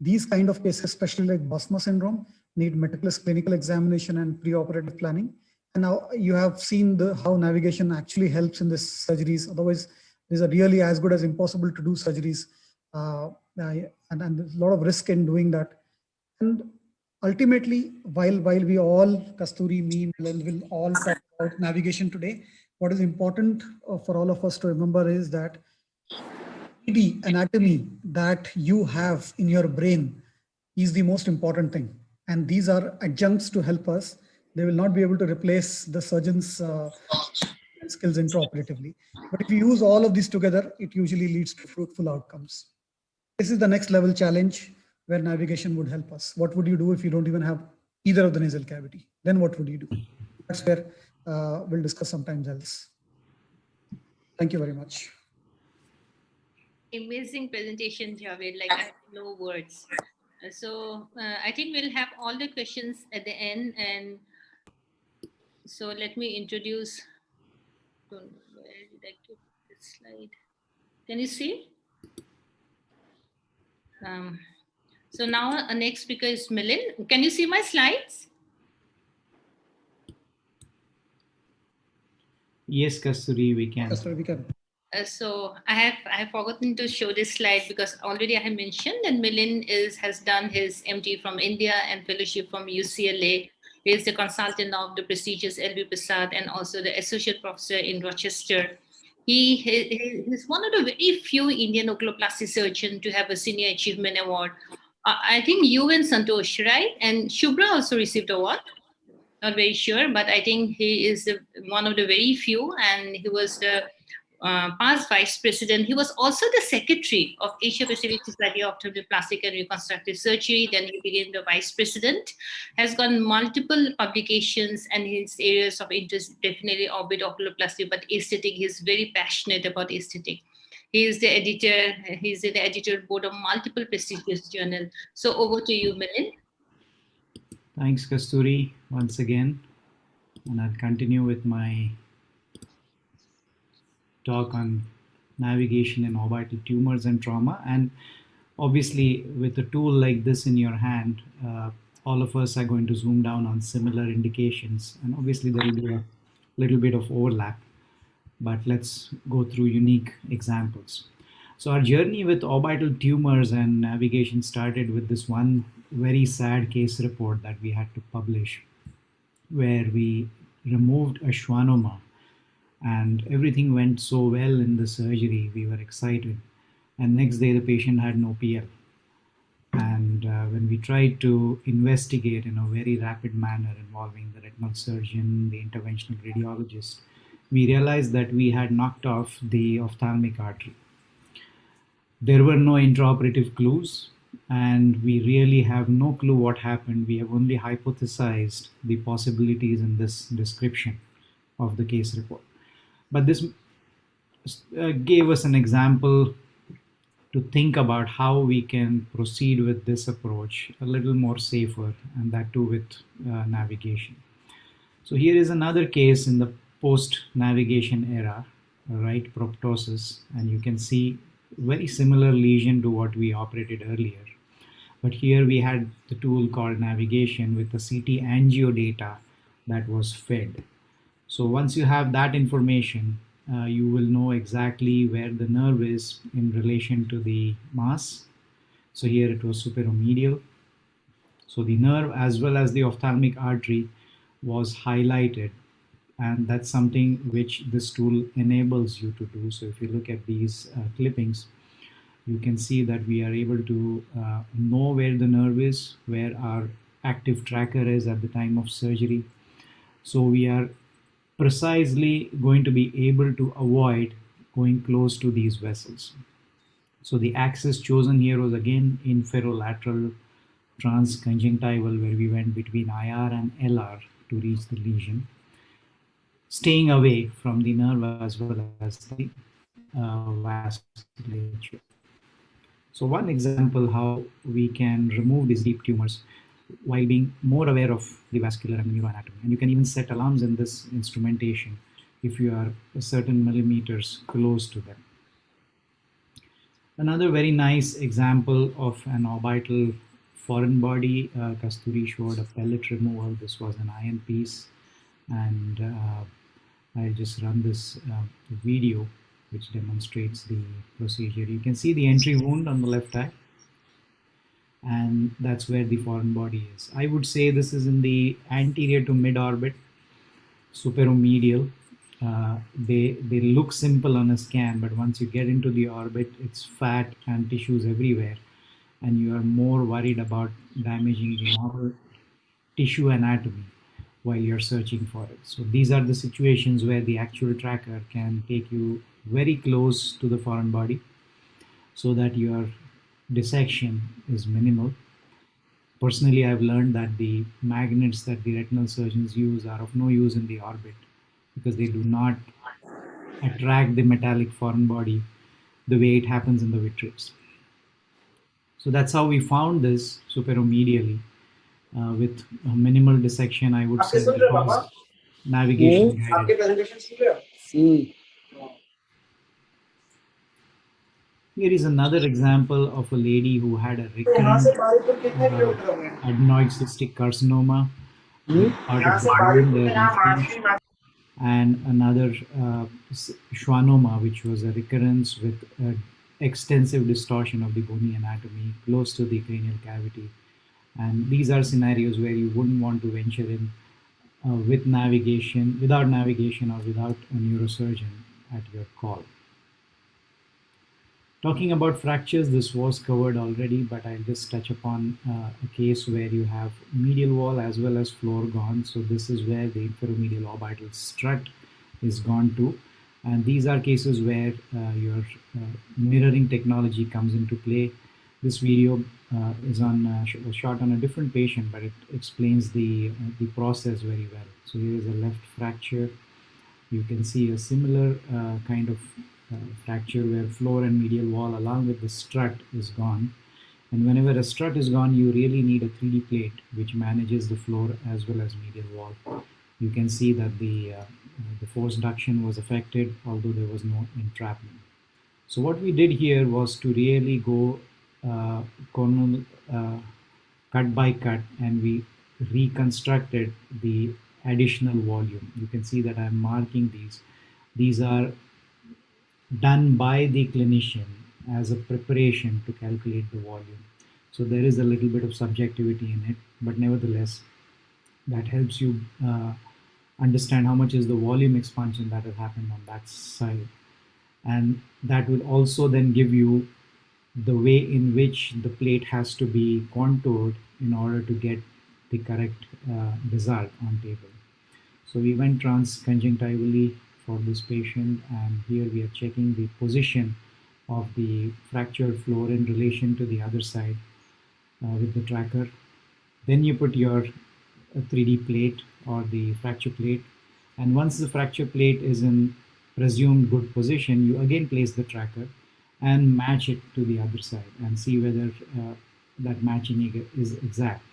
these kind of cases, especially like Bosma syndrome, need meticulous clinical examination and preoperative planning. And now you have seen how navigation actually helps in these surgeries. Otherwise, these are really as good as impossible to do surgeries. And there's a lot of risk in doing that. And ultimately, while we all, Kasturi, me, will all talk about navigation today, what is important for all of us to remember is that the anatomy that you have in your brain is the most important thing. And these are adjuncts to help us. They will not be able to replace the surgeon's skills intraoperatively. But if you use all of these together, it usually leads to fruitful outcomes. This is the next level challenge where navigation would help us. What would you do if you don't even have either of the nasal cavity? Then what would you do? That's where we'll discuss sometimes else. Thank you very much. Amazing presentation, Javed. Like, I have no words. So I think we'll have all the questions at the end. And so let me introduce. Where did I keep this slide? Can you see? So now our next speaker is Milind. Can you see my slides? Yes, Kasturi, we can. Kasturi, we can. So I have forgotten to show this slide because already I have mentioned that Milind has done his MD from India and fellowship from UCLA. He is the consultant of the prestigious LV Prasad and also the associate professor in Rochester. He is one of the very few Indian oculoplasty surgeons to have a senior achievement award. I think you and Santosh, right? And Shubhra also received an award. Not very sure, but I think he is one of the very few, and he was the past vice president. He was also the secretary of Asia Pacific Society of Plastic and Reconstructive Surgery. Then he became the vice president, has got multiple publications, and his areas of interest definitely orbit oculoplasty, but aesthetic. He's very passionate about aesthetic. He is the editor. He's the editor board of multiple prestigious journals. So over to you, Milind. Thanks, Kasturi, once again. And I'll continue with my talk on navigation in orbital tumors and trauma. And obviously, with a tool like this in your hand, all of us are going to zoom down on similar indications. And obviously, there will be a little bit of overlap, but let's go through unique examples. So our journey with orbital tumors and navigation started with this one very sad case report that we had to publish, where we removed a schwannoma and everything went so well in the surgery. We were excited. And next day, the patient had no PL. And when we tried to investigate in a very rapid manner involving the retinal surgeon, the interventional radiologist, we realized that we had knocked off the ophthalmic artery. There were no intraoperative clues, and we really have no clue what happened. We have only hypothesized the possibilities in this description of the case report. But this gave us an example to think about how we can proceed with this approach a little more safer, and that too with navigation. So here is another case in the post-navigation era, right, proptosis, and you can see very similar lesion to what we operated earlier. But here we had the tool called navigation with the CT angio data that was fed. So once you have that information, you will know exactly where the nerve is in relation to the mass. So here it was superomedial. So the nerve as well as the ophthalmic artery was highlighted, and that's something which this tool enables you to do. So if you look at these clippings, you can see that we are able to know where the nerve is, where our active tracker is at the time of surgery. So we are precisely going to be able to avoid going close to these vessels. So the axis chosen here was again inferolateral transconjunctival, where we went between IR and LR to reach the lesion, staying away from the nerve as well as the vasculature. So one example how we can remove these deep tumors while being more aware of the vascular and neuroanatomy. And you can even set alarms in this instrumentation if you are a certain millimeters close to them. Another very nice example of an orbital foreign body, Kasturi showed a pellet removal. This was an iron piece, and I'll just run this video which demonstrates the procedure. You can see the entry wound on the left eye, and that's where the foreign body is. I would say this is in the anterior to mid-orbit, superomedial. They look simple on a scan, but once you get into the orbit, it's fat and tissues everywhere, and you are more worried about damaging the normal tissue anatomy while you're searching for it. So these are the situations where the actual tracker can take you very close to the foreign body so that your dissection is minimal. Personally, I've learned that the magnets that the retinal surgeons use are of no use in the orbit because they do not attract the metallic foreign body the way it happens in the vitreous. So that's how we found this superomedially with a minimal dissection, I would say, because navigation guided. Here is another example of a lady who had a recurrent adenoid cystic carcinoma and another schwannoma, which was a recurrence with extensive distortion of the bony anatomy close to the cranial cavity. And these are scenarios where you wouldn't want to venture in without navigation or without a neurosurgeon at your call. Talking about fractures, this was covered already, but I'll just touch upon a case where you have medial wall as well as floor gone. So this is where the inferomedial orbital strut is gone to. And these are cases where your mirroring technology comes into play. This video is was shot on a different patient, but it explains the process very well. So here is a left fracture. You can see a similar kind of fracture where floor and medial wall along with the strut is gone. And whenever a strut is gone, you really need a 3D plate which manages the floor as well as medial wall. You can see that the The force duction was affected, although there was no entrapment. So what we did here was to really go corner, cut by cut, and we reconstructed the additional volume. You can see that I'm marking these. These are done by the clinician as a preparation to calculate the volume. So there is a little bit of subjectivity in it, but nevertheless, that helps you understand how much is the volume expansion that has happened on that side. And that will also then give you the way in which the plate has to be contoured in order to get the correct result on table. So we went transconjunctivally for this patient, and here we are checking the position of the fractured floor in relation to the other side with the tracker. Then you put your 3D plate or the fracture plate, and once the fracture plate is in presumed good position, you again place the tracker and match it to the other side and see whether that matching is exact.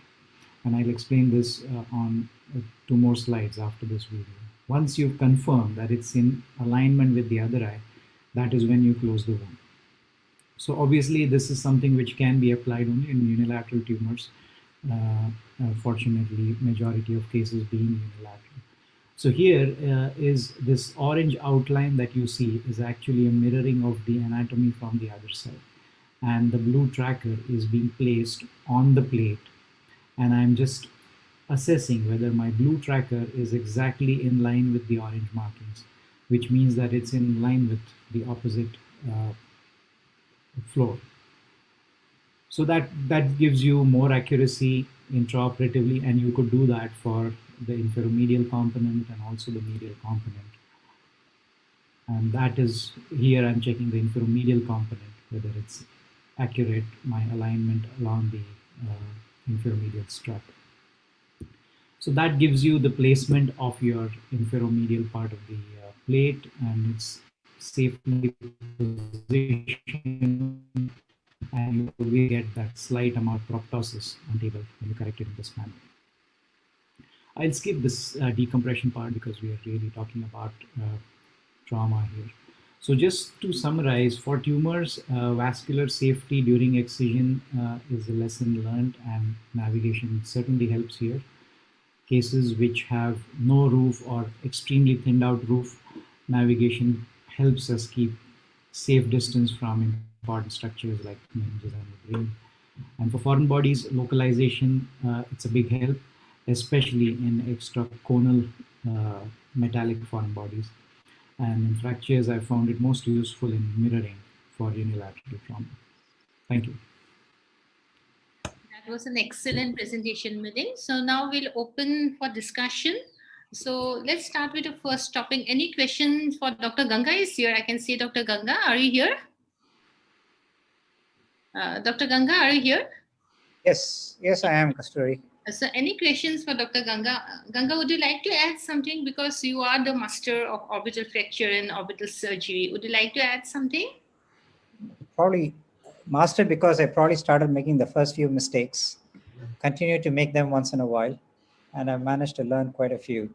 And I'll explain this on 2 more slides after this video. Once you've confirmed that it's in alignment with the other eye, that is when you close the wound. So obviously this is something which can be applied only in unilateral tumors. Fortunately, majority of cases being unilateral. So here is this orange outline that you see is actually a mirroring of the anatomy from the other side. And the blue tracker is being placed on the plate. And I'm just assessing whether my blue tracker is exactly in line with the orange markings, which means that it's in line with the opposite floor. So that gives you more accuracy intraoperatively, and you could do that for the inferomedial component and also the medial component. And that is, here I'm checking the inferomedial component, whether it's accurate, my alignment along the inferomedial strut. So that gives you the placement of your inferomedial part of the plate, and it's safely positioned, and you will get that slight amount of proptosis on table when you correct it in this manner. I'll skip this decompression part because we are really talking about trauma here. So just to summarize, for tumors, vascular safety during excision is a lesson learned, and navigation certainly helps here. Cases which have no roof or extremely thinned out roof, navigation helps us keep safe distance from important structures like meninges and the brain. And for foreign bodies, localization, it's a big help, especially in extraconal metallic foreign bodies. And in fractures, I found it most useful in mirroring for unilateral trauma. Thank you. That was an excellent presentation, Milind. So now we'll open for discussion. So let's start with the first topic. Any questions for Dr. Ganga is here? I can see Dr. Ganga. Are you here? Dr. Ganga, are you here? Yes, I am, Kasturi. So any questions for Dr. Ganga? Ganga, would you like to add something, because you are the master of orbital fracture and orbital surgery? Would you like to add something? Probably master, because I probably started making the first few mistakes, continue to make them once in a while, and I've managed to learn quite a few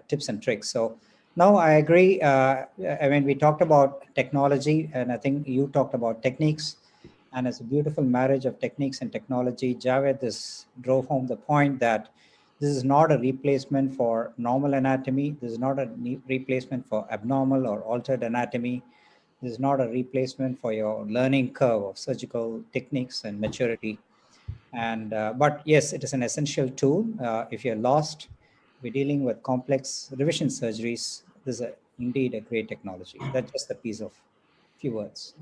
tips and tricks. So now I agree. I mean, we talked about technology, and I think you talked about techniques. And it's a beautiful marriage of techniques and technology. Javed drove home the point that this is not a replacement for normal anatomy. This is not a replacement for abnormal or altered anatomy. This is not a replacement for your learning curve of surgical techniques and maturity. And but yes, it is an essential tool. If you're lost, we're dealing with complex revision surgeries. This is indeed a great technology. That's just a piece of few words.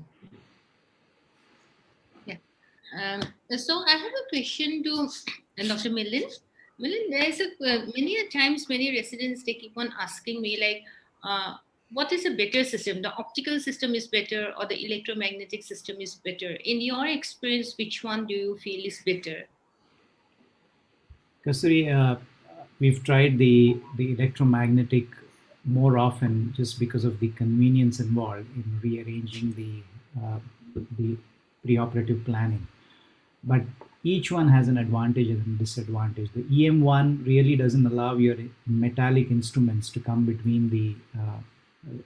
So I have a question to Dr. Milind. Milind, there's many times many residents, they keep on asking me like, what is a better system? The optical system is better or the electromagnetic system is better? In your experience, which one do you feel is better? Kasturi, we've tried the electromagnetic more often just because of the convenience involved in rearranging the preoperative planning. But each one has an advantage and a disadvantage. The EM1 really doesn't allow your metallic instruments to come between the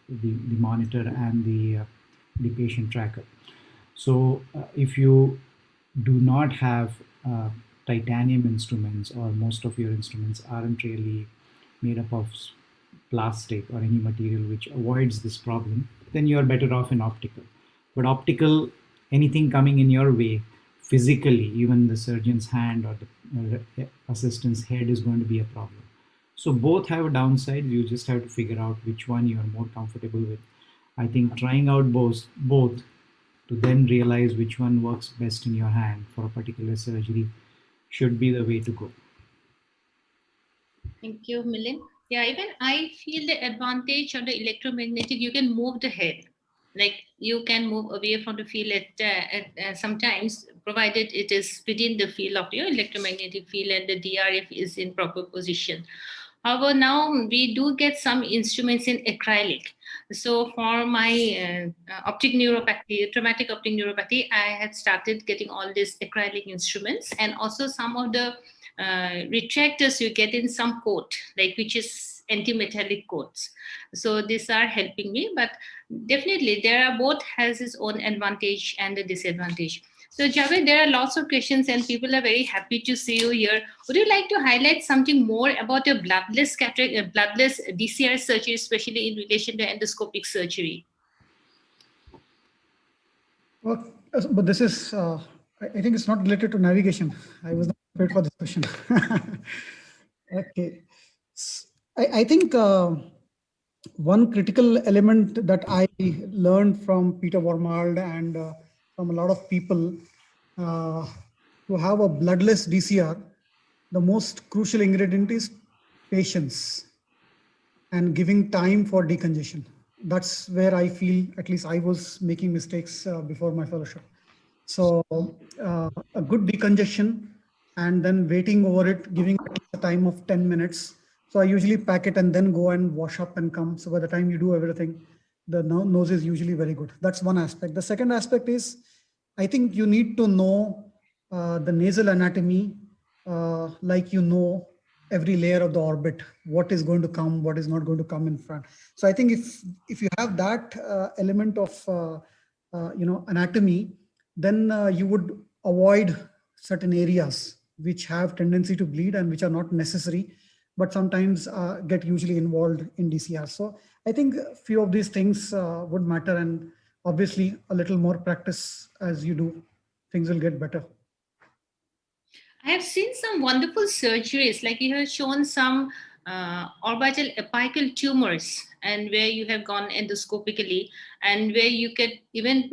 monitor and the patient tracker. So if you do not have titanium instruments, or most of your instruments aren't really made up of plastic or any material which avoids this problem, then you're better off in optical. But optical, anything coming in your way physically, even the surgeon's hand or the assistant's head, is going to be a problem. So both have a downside. You just have to figure out which one you are more comfortable with. I think trying out both to then realize which one works best in your hand for a particular surgery should be the way to go. Thank you, Milind. Yeah, even I feel the advantage of the electromagnetic, you can move the head. Like you can move away from the field at sometimes, provided it is within the field of your electromagnetic field and the DRF is in proper position. However, now we do get some instruments in acrylic. So for my optic neuropathy, traumatic optic neuropathy, I had started getting all these acrylic instruments, and also some of the retractors you get in some coat, like which is anti-metallic coats. So these are helping me, but definitely there are both has its own advantage and a disadvantage. So Javed, there are lots of questions and people are very happy to see you here. Would you like to highlight something more about your bloodless DCR surgery, especially in relation to endoscopic surgery? Well, but this is, I think it's not related to navigation. I was not prepared for this question. Okay. I think one critical element that I learned from Peter Wormald and from a lot of people, to have a bloodless DCR, the most crucial ingredient is patience and giving time for decongestion. That's where I feel, at least I was making mistakes before my fellowship. So a good decongestion and then waiting over it, giving it a time of 10 minutes. So I usually pack it and then go and wash up and come. So by the time you do everything, the nose is usually very good. That's one aspect. The second aspect is, I think you need to know the nasal anatomy, like you know every layer of the orbit, what is going to come, what is not going to come in front. So I think if you have that element of anatomy, then you would avoid certain areas which have tendency to bleed and which are not necessary, but sometimes get usually involved in DCR. So I think a few of these things would matter, and obviously a little more practice as you do, things will get better. I have seen some wonderful surgeries, like you have shown some orbital apical tumors, and where you have gone endoscopically, and where you could even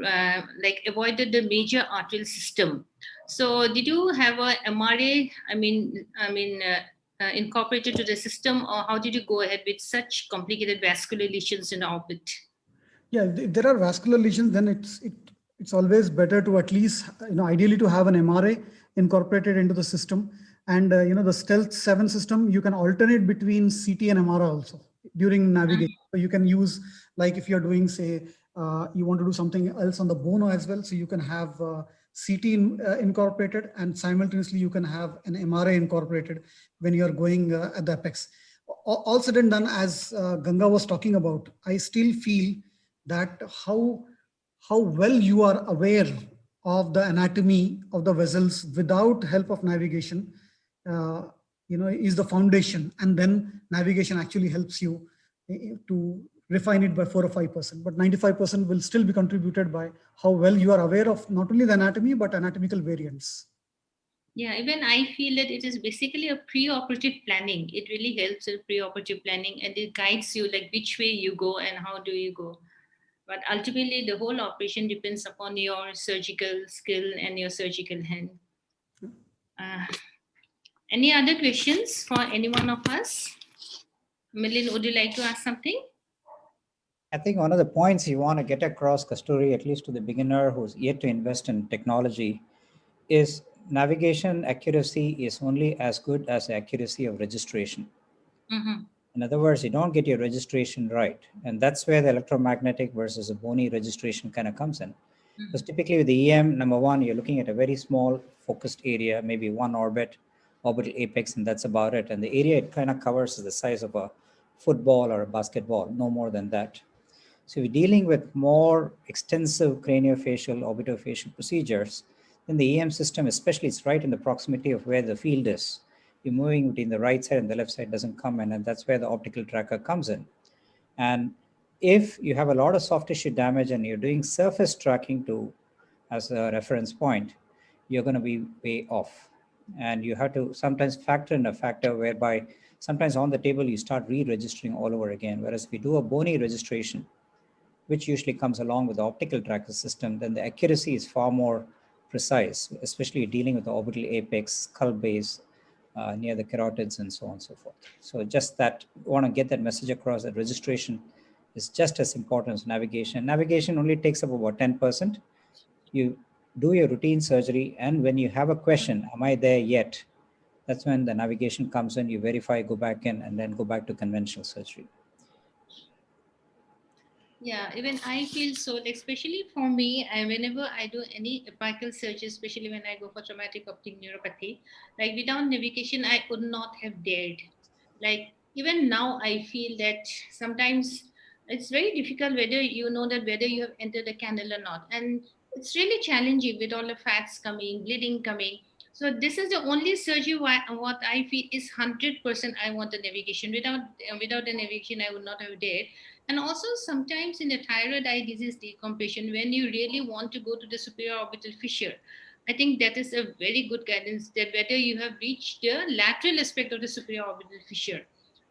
like avoided the major arterial system. So, did you have a MRA? Incorporated to the system, or how did you go ahead with such complicated vascular lesions in the orbit? Yeah, if there are vascular lesions, then it's always better to at least, ideally to have an MRA incorporated into the system. And the Stealth 7 system, you can alternate between CT and MRI also during navigation. So you can use, like if you're doing, say, you want to do something else on the bone as well, so you can have CT incorporated, and simultaneously you can have an MRI incorporated when you're going at the apex. All said and done, as Ganga was talking about, I still feel that how well you are aware of the anatomy of the vessels without help of navigation, is the foundation, and then navigation actually helps you to refine it by 4 or 5%, but 95% will still be contributed by how well you are aware of not only the anatomy, but anatomical variants. Yeah, even I feel that it is basically a pre-operative planning. It really helps with pre-operative planning, and it guides you like which way you go and how do you go. But ultimately, the whole operation depends upon your surgical skill and your surgical hand. Any other questions for any one of us? Milind, would you like to ask something? I think one of the points you want to get across, Kasturi, at least to the beginner who's yet to invest in technology, is navigation accuracy is only as good as the accuracy of registration. Mm-hmm. In other words, you don't get your registration right. And that's where the electromagnetic versus a bony registration kind of comes in. Because typically with the EM, number one, you're looking at a very small focused area, maybe one orbital apex, and that's about it. And the area it kind of covers is the size of a football or a basketball, no more than that. So we're dealing with more extensive craniofacial, orbitofacial procedures. Then the EM system, especially, it's right in the proximity of where the field is. You're moving between the right side and the left side doesn't come in, and that's where the optical tracker comes in. And if you have a lot of soft tissue damage and you're doing surface tracking as a reference point, you're going to be way off. And you have to sometimes factor in a factor whereby sometimes on the table you start re-registering all over again. Whereas if you do a bony registration, which usually comes along with the optical tracker system, then the accuracy is far more precise, especially dealing with the orbital apex, skull base, near the carotids and so on and so forth. So just that, want to get that message across, that registration is just as important as navigation. Navigation only takes up about 10%. You do your routine surgery, and when you have a question, am I there yet? That's when the navigation comes in, you verify, go back in, and then go back to conventional surgery. Yeah, even I feel so, like, especially for me, whenever I do any apical surgery, especially when I go for traumatic optic neuropathy, like without navigation, I would not have dared. Like even now, I feel that sometimes it's very difficult whether you know that whether you have entered the canal or not, and it's really challenging with all the fats coming, bleeding coming. So this is the only surgery what I feel is 100% I want the navigation. Without the navigation, I would not have dared. And also sometimes in the thyroid eye disease decompression, when you really want to go to the superior orbital fissure, I think that is a very good guidance that whether you have reached the lateral aspect of the superior orbital fissure.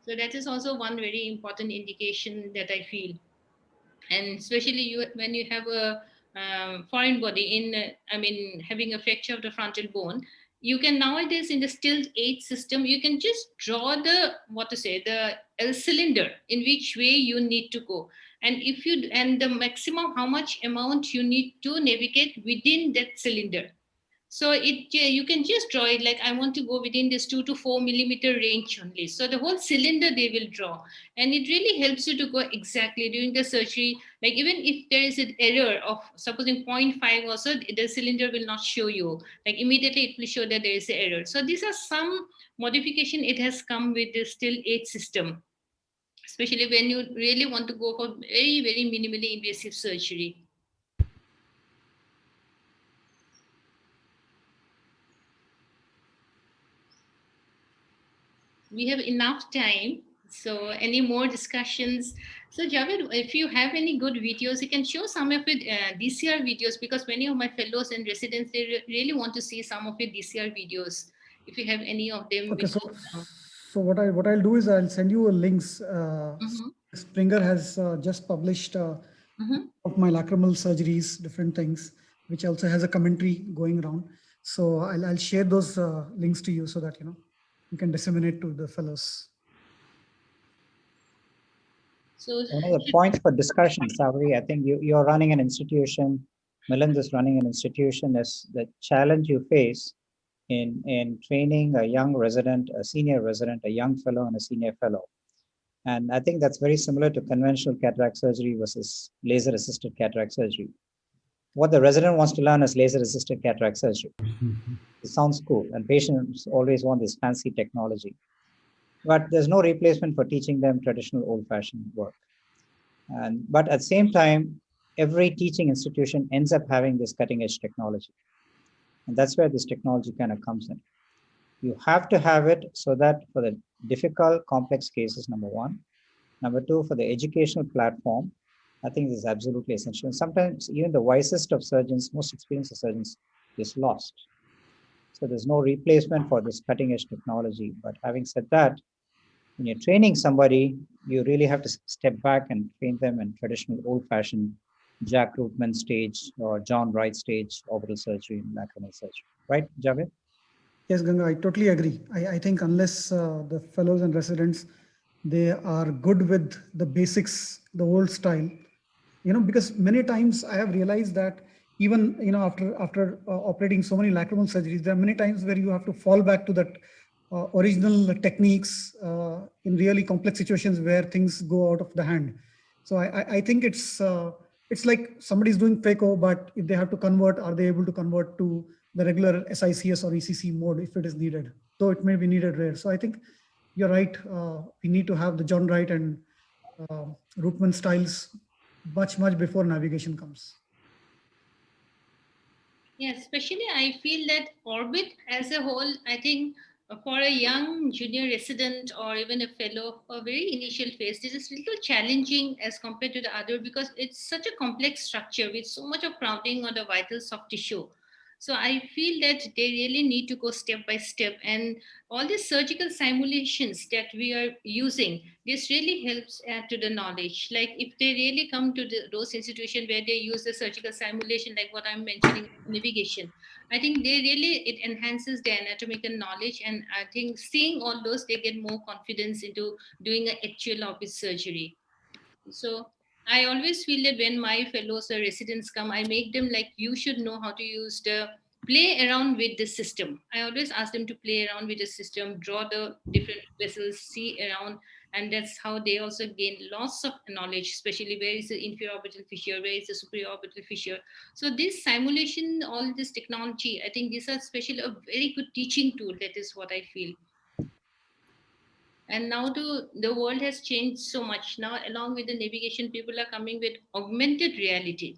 So that is also one very important indication that I feel. And especially when you have a foreign body in, having a fracture of the frontal bone, you can nowadays in the still age system, you can just draw the cylinder in which way you need to go. And the maximum how much amount you need to navigate within that cylinder. So you can just draw it like I want to go within this 2 to 4 millimeter range only. So the whole cylinder they will draw, and it really helps you to go exactly during the surgery. Like even if there is an error of supposing 0.5 also, the cylinder will not show you. Like immediately it will show that there is an error. So these are some modification it has come with the still age system, especially when you really want to go for very very minimally invasive surgery. We have enough time. So any more discussions? So Javed, if you have any good videos, you can show some of it, DCR videos, because many of my fellows and residents, they really want to see some of your DCR videos. If you have any of them. Okay, so what I'll do is I'll send you a links. Springer has just published of my lacrimal surgeries, different things, which also has a commentary going around. So I'll share those links to you so that you can disseminate to the fellows. So one of the points for discussion, Savri, I think you're running an institution, Milind is running an institution, is the challenge you face in training a young resident, a senior resident, a young fellow, and a senior fellow. And I think that's very similar to conventional cataract surgery versus laser-assisted cataract surgery. What the resident wants to learn is laser-assisted cataract surgery. It sounds cool, and patients always want this fancy technology. But there's no replacement for teaching them traditional old-fashioned work. But at the same time, every teaching institution ends up having this cutting-edge technology. And that's where this technology kind of comes in. You have to have it so that for the difficult, complex cases, number one. Number two, for the educational platform, I think this is absolutely essential. And sometimes even the wisest of surgeons, most experienced surgeons, is lost. So there's no replacement for this cutting edge technology. But having said that, when you're training somebody, you really have to step back and train them in traditional old-fashioned Jack Rootman stage or John Wright stage orbital surgery and lacrimal surgery. Right, Javed? Yes, Ganga, I totally agree. I think unless the fellows and residents, they are good with the basics, the old style, because many times I have realized that even, after operating so many lacrimal surgeries, there are many times where you have to fall back to that original techniques in really complex situations where things go out of the hand. So I think it's it's like somebody's doing phaco, but if they have to convert, are they able to convert to the regular SICS or ECC mode if it is needed, though it may be needed rare. So I think you're right. We need to have the John Wright and Rootman styles much before navigation comes. Yeah, especially I feel that Orbit as a whole, I think for a young junior resident or even a fellow, a very initial phase, this is a little challenging as compared to the other because it's such a complex structure with so much of crowding on the vital soft tissue. So I feel that they really need to go step by step, and all these surgical simulations that we are using, this really helps add to the knowledge. Like if they really come to those institutions where they use the surgical simulation, like what I'm mentioning, navigation, I think they really, it enhances their anatomical knowledge, and I think seeing all those, they get more confidence into doing an actual office surgery. So I always feel that when my fellows or residents come, I make them like, you should know how to use the play around with the system. I always ask them to play around with the system, draw the different vessels, see around, and that's how they also gain lots of knowledge, especially where is the inferior orbital fissure, where is the superior orbital fissure. So this simulation, all this technology, I think these are especially a very good teaching tool. That is what I feel. And now the world has changed so much. Now, along with the navigation, people are coming with augmented reality.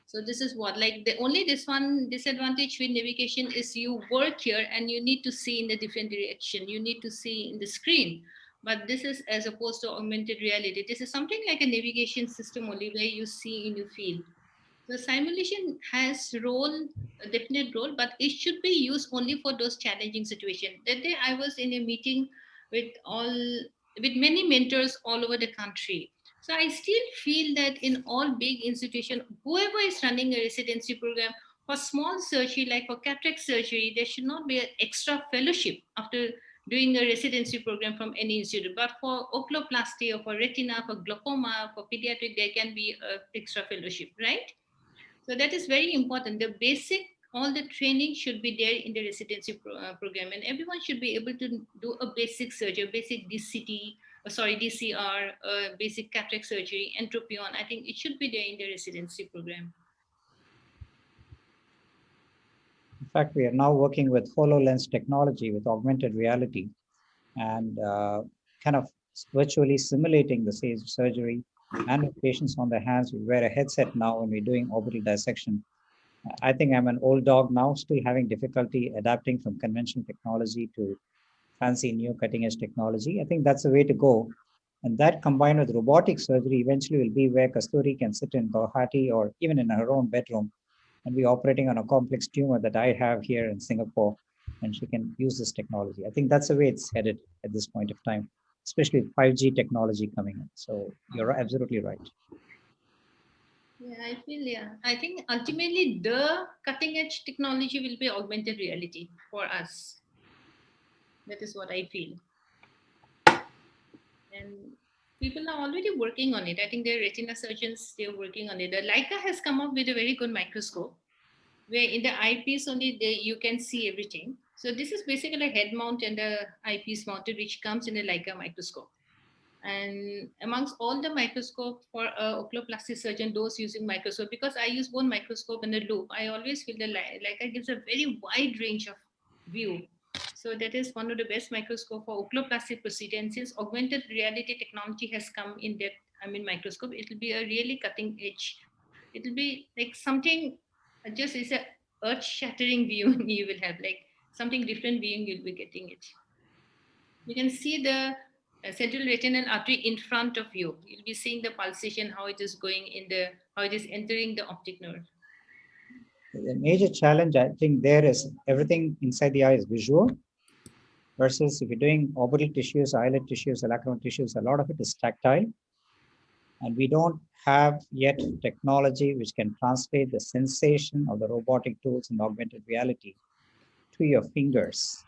So this is what, like the only this one disadvantage with navigation is you work here and you need to see in a different direction. You need to see in the screen. But this is as opposed to augmented reality. This is something like a navigation system only where you see and you feel. The simulation has role, a definite role, but it should be used only for those challenging situations. That day I was in a meeting with many mentors all over the country. So I still feel that in all big institutions, whoever is running a residency program for small surgery, like for cataract surgery, there should not be an extra fellowship after doing a residency program from any institute. But for oculoplasty or for retina, for glaucoma, for pediatric, there can be an extra fellowship, right? So that is very important. The basic, all the training should be there in the residency program, and everyone should be able to do a basic surgery, basic DCT, DCR, basic cataract surgery, entropion. I think it should be there in the residency program. In fact, we are now working with HoloLens technology with augmented reality and kind of virtually simulating the surgery. And with patients on their hands, we wear a headset now when we're doing orbital dissection. I think I'm an old dog now, still having difficulty adapting from conventional technology to fancy new cutting edge technology. I think that's the way to go. And that combined with robotic surgery eventually will be where Kasturi can sit in Guwahati or even in her own bedroom and be operating on a complex tumor that I have here in Singapore, and she can use this technology. I think that's the way it's headed at this point of time, especially with 5G technology coming in. So you're absolutely right. Yeah, I feel, yeah. I think ultimately the cutting edge technology will be augmented reality for us. That is what I feel. And people are already working on it. I think the retina surgeons, they're working on it. The Leica has come up with a very good microscope where in the eyepiece only you can see everything. So this is basically a head mount and the eyepiece mounted, which comes in a Leica microscope. And amongst all the microscope for oculoplasty surgeon, those using microscope, because I use both microscope and a loop, I always feel the Leica gives a very wide range of view. So that is one of the best microscope for oculoplastic procedure. And since augmented reality technology has come in that, microscope, it will be a really cutting edge. It will be like something, just it's a earth shattering view you will have, like something different viewing you'll be getting it. You can see the central retinal artery in front of you. You'll be seeing the pulsation, how it is going how it is entering the optic nerve. The major challenge, I think, there is everything inside the eye is visual, versus if you're doing orbital tissues, eyelid tissues, lacrimal tissues, a lot of it is tactile. And we don't have yet technology which can translate the sensation of the robotic tools in augmented reality to your fingers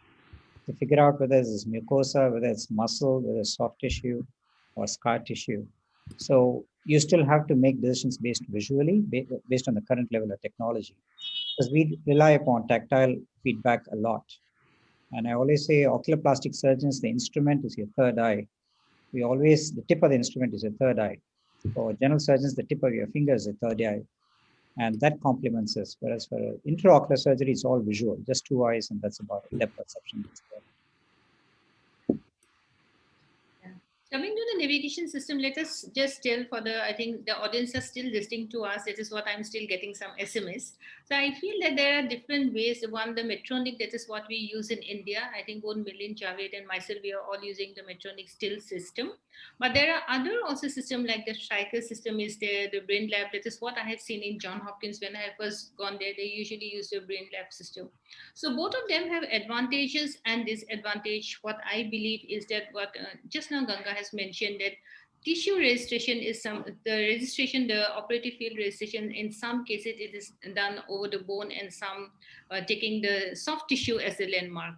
to figure out whether it's mucosa, whether it's muscle, whether it's soft tissue or scar tissue. So you still have to make decisions based visually, based on the current level of technology, because we rely upon tactile feedback a lot. And I always say oculoplastic surgeons, the instrument is your third eye. The tip of the instrument is your third eye. For general surgeons, the tip of your finger is the third eye, and that complements us. Whereas for intraocular surgery, it's all visual, just two eyes, and that's about it. Depth perception. Coming to the navigation system, let us just tell for the, I think the audience are still listening to us. That is what I'm still getting some SMS. So I feel that there are different ways. One, the Medtronic, that is what we use in India. I think both Milind, Javed and myself, we are all using the Medtronic still system. But there are other also system like the Stryker system is there, the Brain Lab. That is what I have seen in John Hopkins when I first gone there. They usually use the Brain Lab system. So both of them have advantages and disadvantage. What I believe is that what just now Ganga has mentioned, that tissue registration is the operative field registration, in some cases it is done over the bone and some taking the soft tissue as a landmark.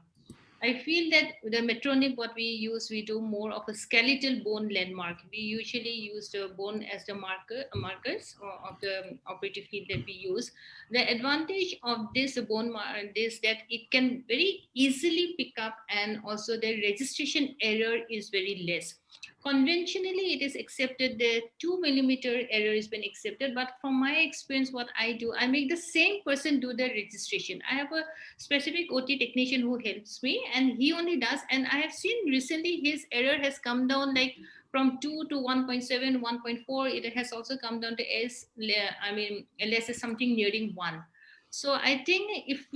I feel that the Medtronic, what we use, we do more of a skeletal bone landmark. We usually use the bone as the markers of the operative field that we use. The advantage of this bone is that it can very easily pick up, and also the registration error is very less. Conventionally, it is accepted the 2 mm error has been accepted, but from my experience, what I do, I make the same person do the registration. I have a specific OT technician who helps me, and he only does. And I have seen recently his error has come down like from 2 to 1.7, 1.4. It has also come down to LS is something nearing 1. So I think if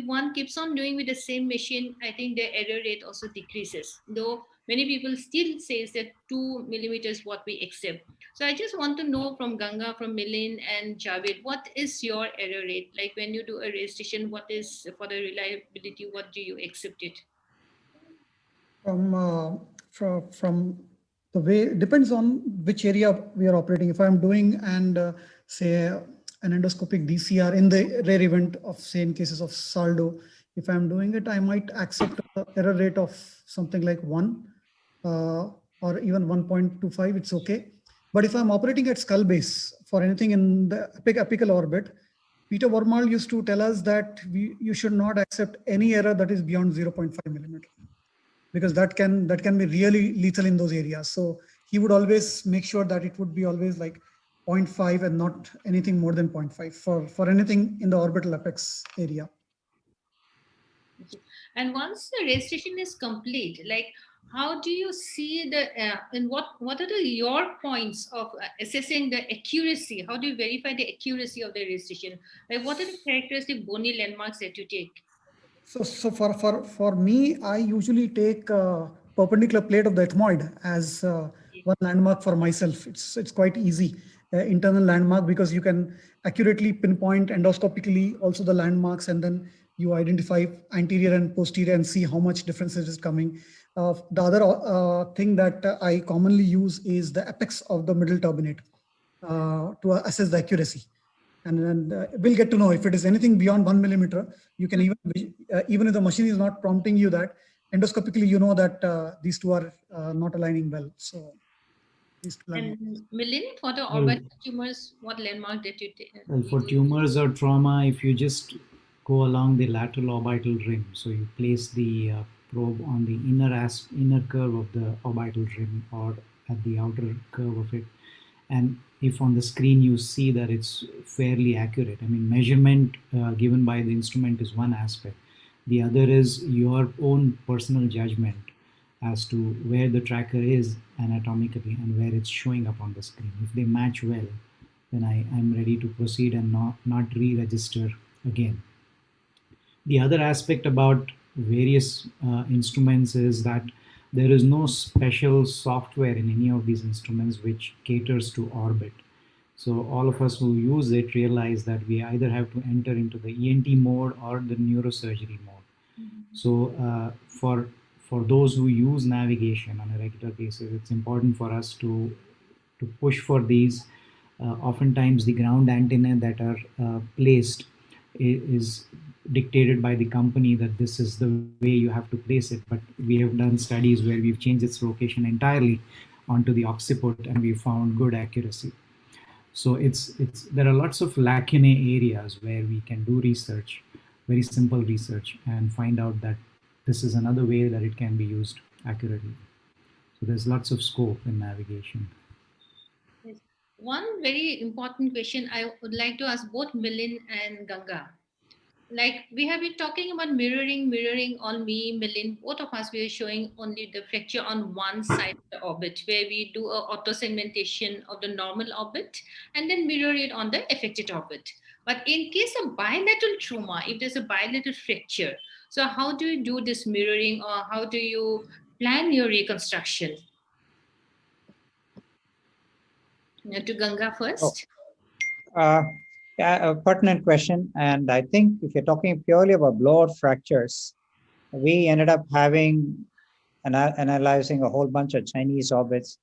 one keeps on doing with the same machine, I think the error rate also decreases. Though many people still says that 2 mm is what we accept. So I just want to know from Ganga, from Milind and Javed, what is your error rate? Like when you do a registration, what is for the reliability, what do you accept it? From the way, it depends on which area we are operating. If I'm doing say an endoscopic DCR in the rare event of, say, in cases of Saldo, if I'm doing it, I might accept an error rate of something like 1 or even 1.25. It's okay. But if I'm operating at skull base for anything in the apical orbit, Peter Wormal used to tell us that you should not accept any error that is beyond 0.5 mm, because that can be really lethal in those areas. So he would always make sure that it would be always like 0.5 and not anything more than 0.5 for anything in the orbital apex area. And once the registration is complete, like how do you see the and what are your points of assessing the accuracy? How do you verify the accuracy of the registration? Like what are the characteristic bony landmarks that you take? So for me, I usually take perpendicular plate of the ethmoid as one landmark for myself. It's quite easy, internal landmark, because you can accurately pinpoint endoscopically also the landmarks, and then you identify anterior and posterior and see how much difference is coming. The other thing that I commonly use is the apex of the middle turbinate to assess the accuracy. And then we'll get to know if it is anything beyond 1 mm. You can even if the machine is not prompting you that, endoscopically you know that these two are not aligning well. So these two landmarks. And Milind, for the orbital tumors, what landmark did you take? Well, for tumors or trauma, if you just go along the lateral orbital rim, so you place the probe on the inner curve of the orbital rim or at the outer curve of it, and if on the screen you see that it's fairly accurate. I mean, measurement given by the instrument is one aspect. The other is your own personal judgment as to where the tracker is anatomically and where it's showing up on the screen. If they match well, then I'm ready to proceed and not re-register again. The other aspect about various instruments is that there is no special software in any of these instruments which caters to orbit. So all of us who use it realize that we either have to enter into the ENT mode or the neurosurgery mode. Mm-hmm. So for those who use navigation on a regular basis, it's important for us to push for these. Oftentimes the ground antenna that are placed is dictated by the company that this is the way you have to place it, but we have done studies where we've changed its location entirely onto the occiput and we found good accuracy. So there are lots of lacunae areas where we can do research, very simple research, and find out that this is another way that it can be used accurately. So there's lots of scope in navigation. Yes. One very important question I would like to ask both Milind and Ganga. Like we have been talking about mirroring on me, Milind, both of us, we are showing only the fracture on one side of the orbit where we do a auto segmentation of the normal orbit and then mirror it on the affected orbit. But in case of bilateral trauma, if there's a bilateral fracture, so how do you do this mirroring or how do you plan your reconstruction? To Ganga first. Yeah, a pertinent question. And I think if you're talking purely about blowout fractures, we ended up having analyzing a whole bunch of Chinese orbits,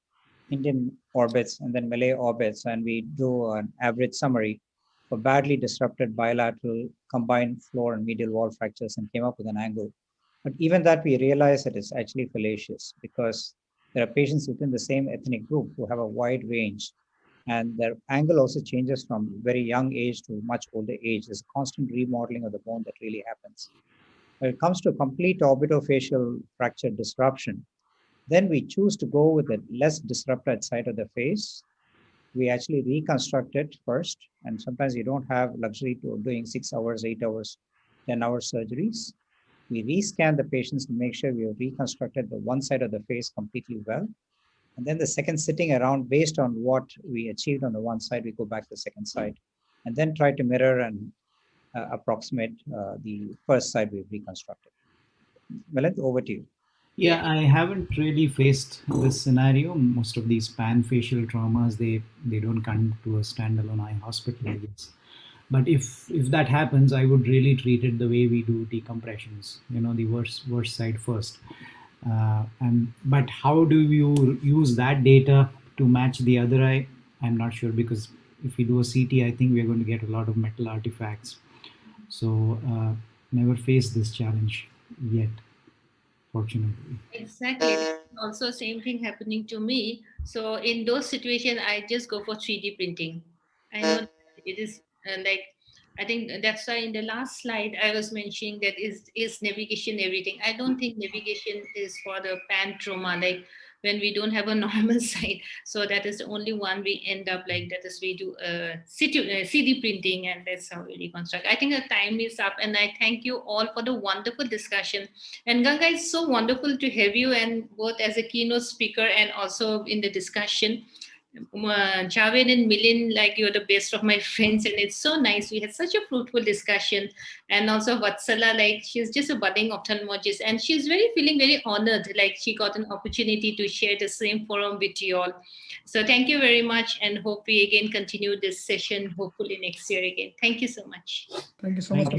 Indian orbits, and then Malay orbits, and we do an average summary for badly disrupted bilateral combined floor and medial wall fractures and came up with an angle. But even that, we realized that it's actually fallacious because there are patients within the same ethnic group who have a wide range, and their angle also changes from very young age to much older age. There's a constant remodeling of the bone that really happens. When it comes to complete orbitofacial fracture disruption, then we choose to go with the less disrupted side of the face. We actually reconstruct it first, and sometimes you don't have luxury to doing 6 hours, 8 hours, 10-hour surgeries. We rescan the patients to make sure we have reconstructed the one side of the face completely well. And then the second sitting around, based on what we achieved on the one side, we go back to the second side and then try to mirror and approximate the first side we've reconstructed. Milind, over to you. Yeah, I haven't really faced this scenario. Most of these pan-facial traumas, they don't come to a standalone eye hospital, I guess. But if that happens, I would really treat it the way we do decompressions. You know, the worst side first. But how do you use that data to match the other eye? I'm not sure, because if we do a CT, I think we're going to get a lot of metal artifacts. So never faced this challenge yet, fortunately. Exactly. Also, same thing happening to me. So in those situations, I just go for 3D printing. I know it is like, I think that's why in the last slide I was mentioning that is navigation everything. I don't think navigation is for the pan trauma, like when we don't have a normal site. So that is the only one we end up like that is we do CD printing, and that's how we reconstruct. I think the time is up, and I thank you all for the wonderful discussion. And Ganga, it's so wonderful to have you, and both as a keynote speaker and also in the discussion. Javed and Milind, like you're the best of my friends, and it's so nice. We had such a fruitful discussion. And also Vatsala, like she's just a budding ophthalmologist, and she's feeling very honored, like she got an opportunity to share the same forum with you all. So thank you very much, and hope we again continue this session, hopefully next year again. Thank you so much. Thank you so much. Thank you.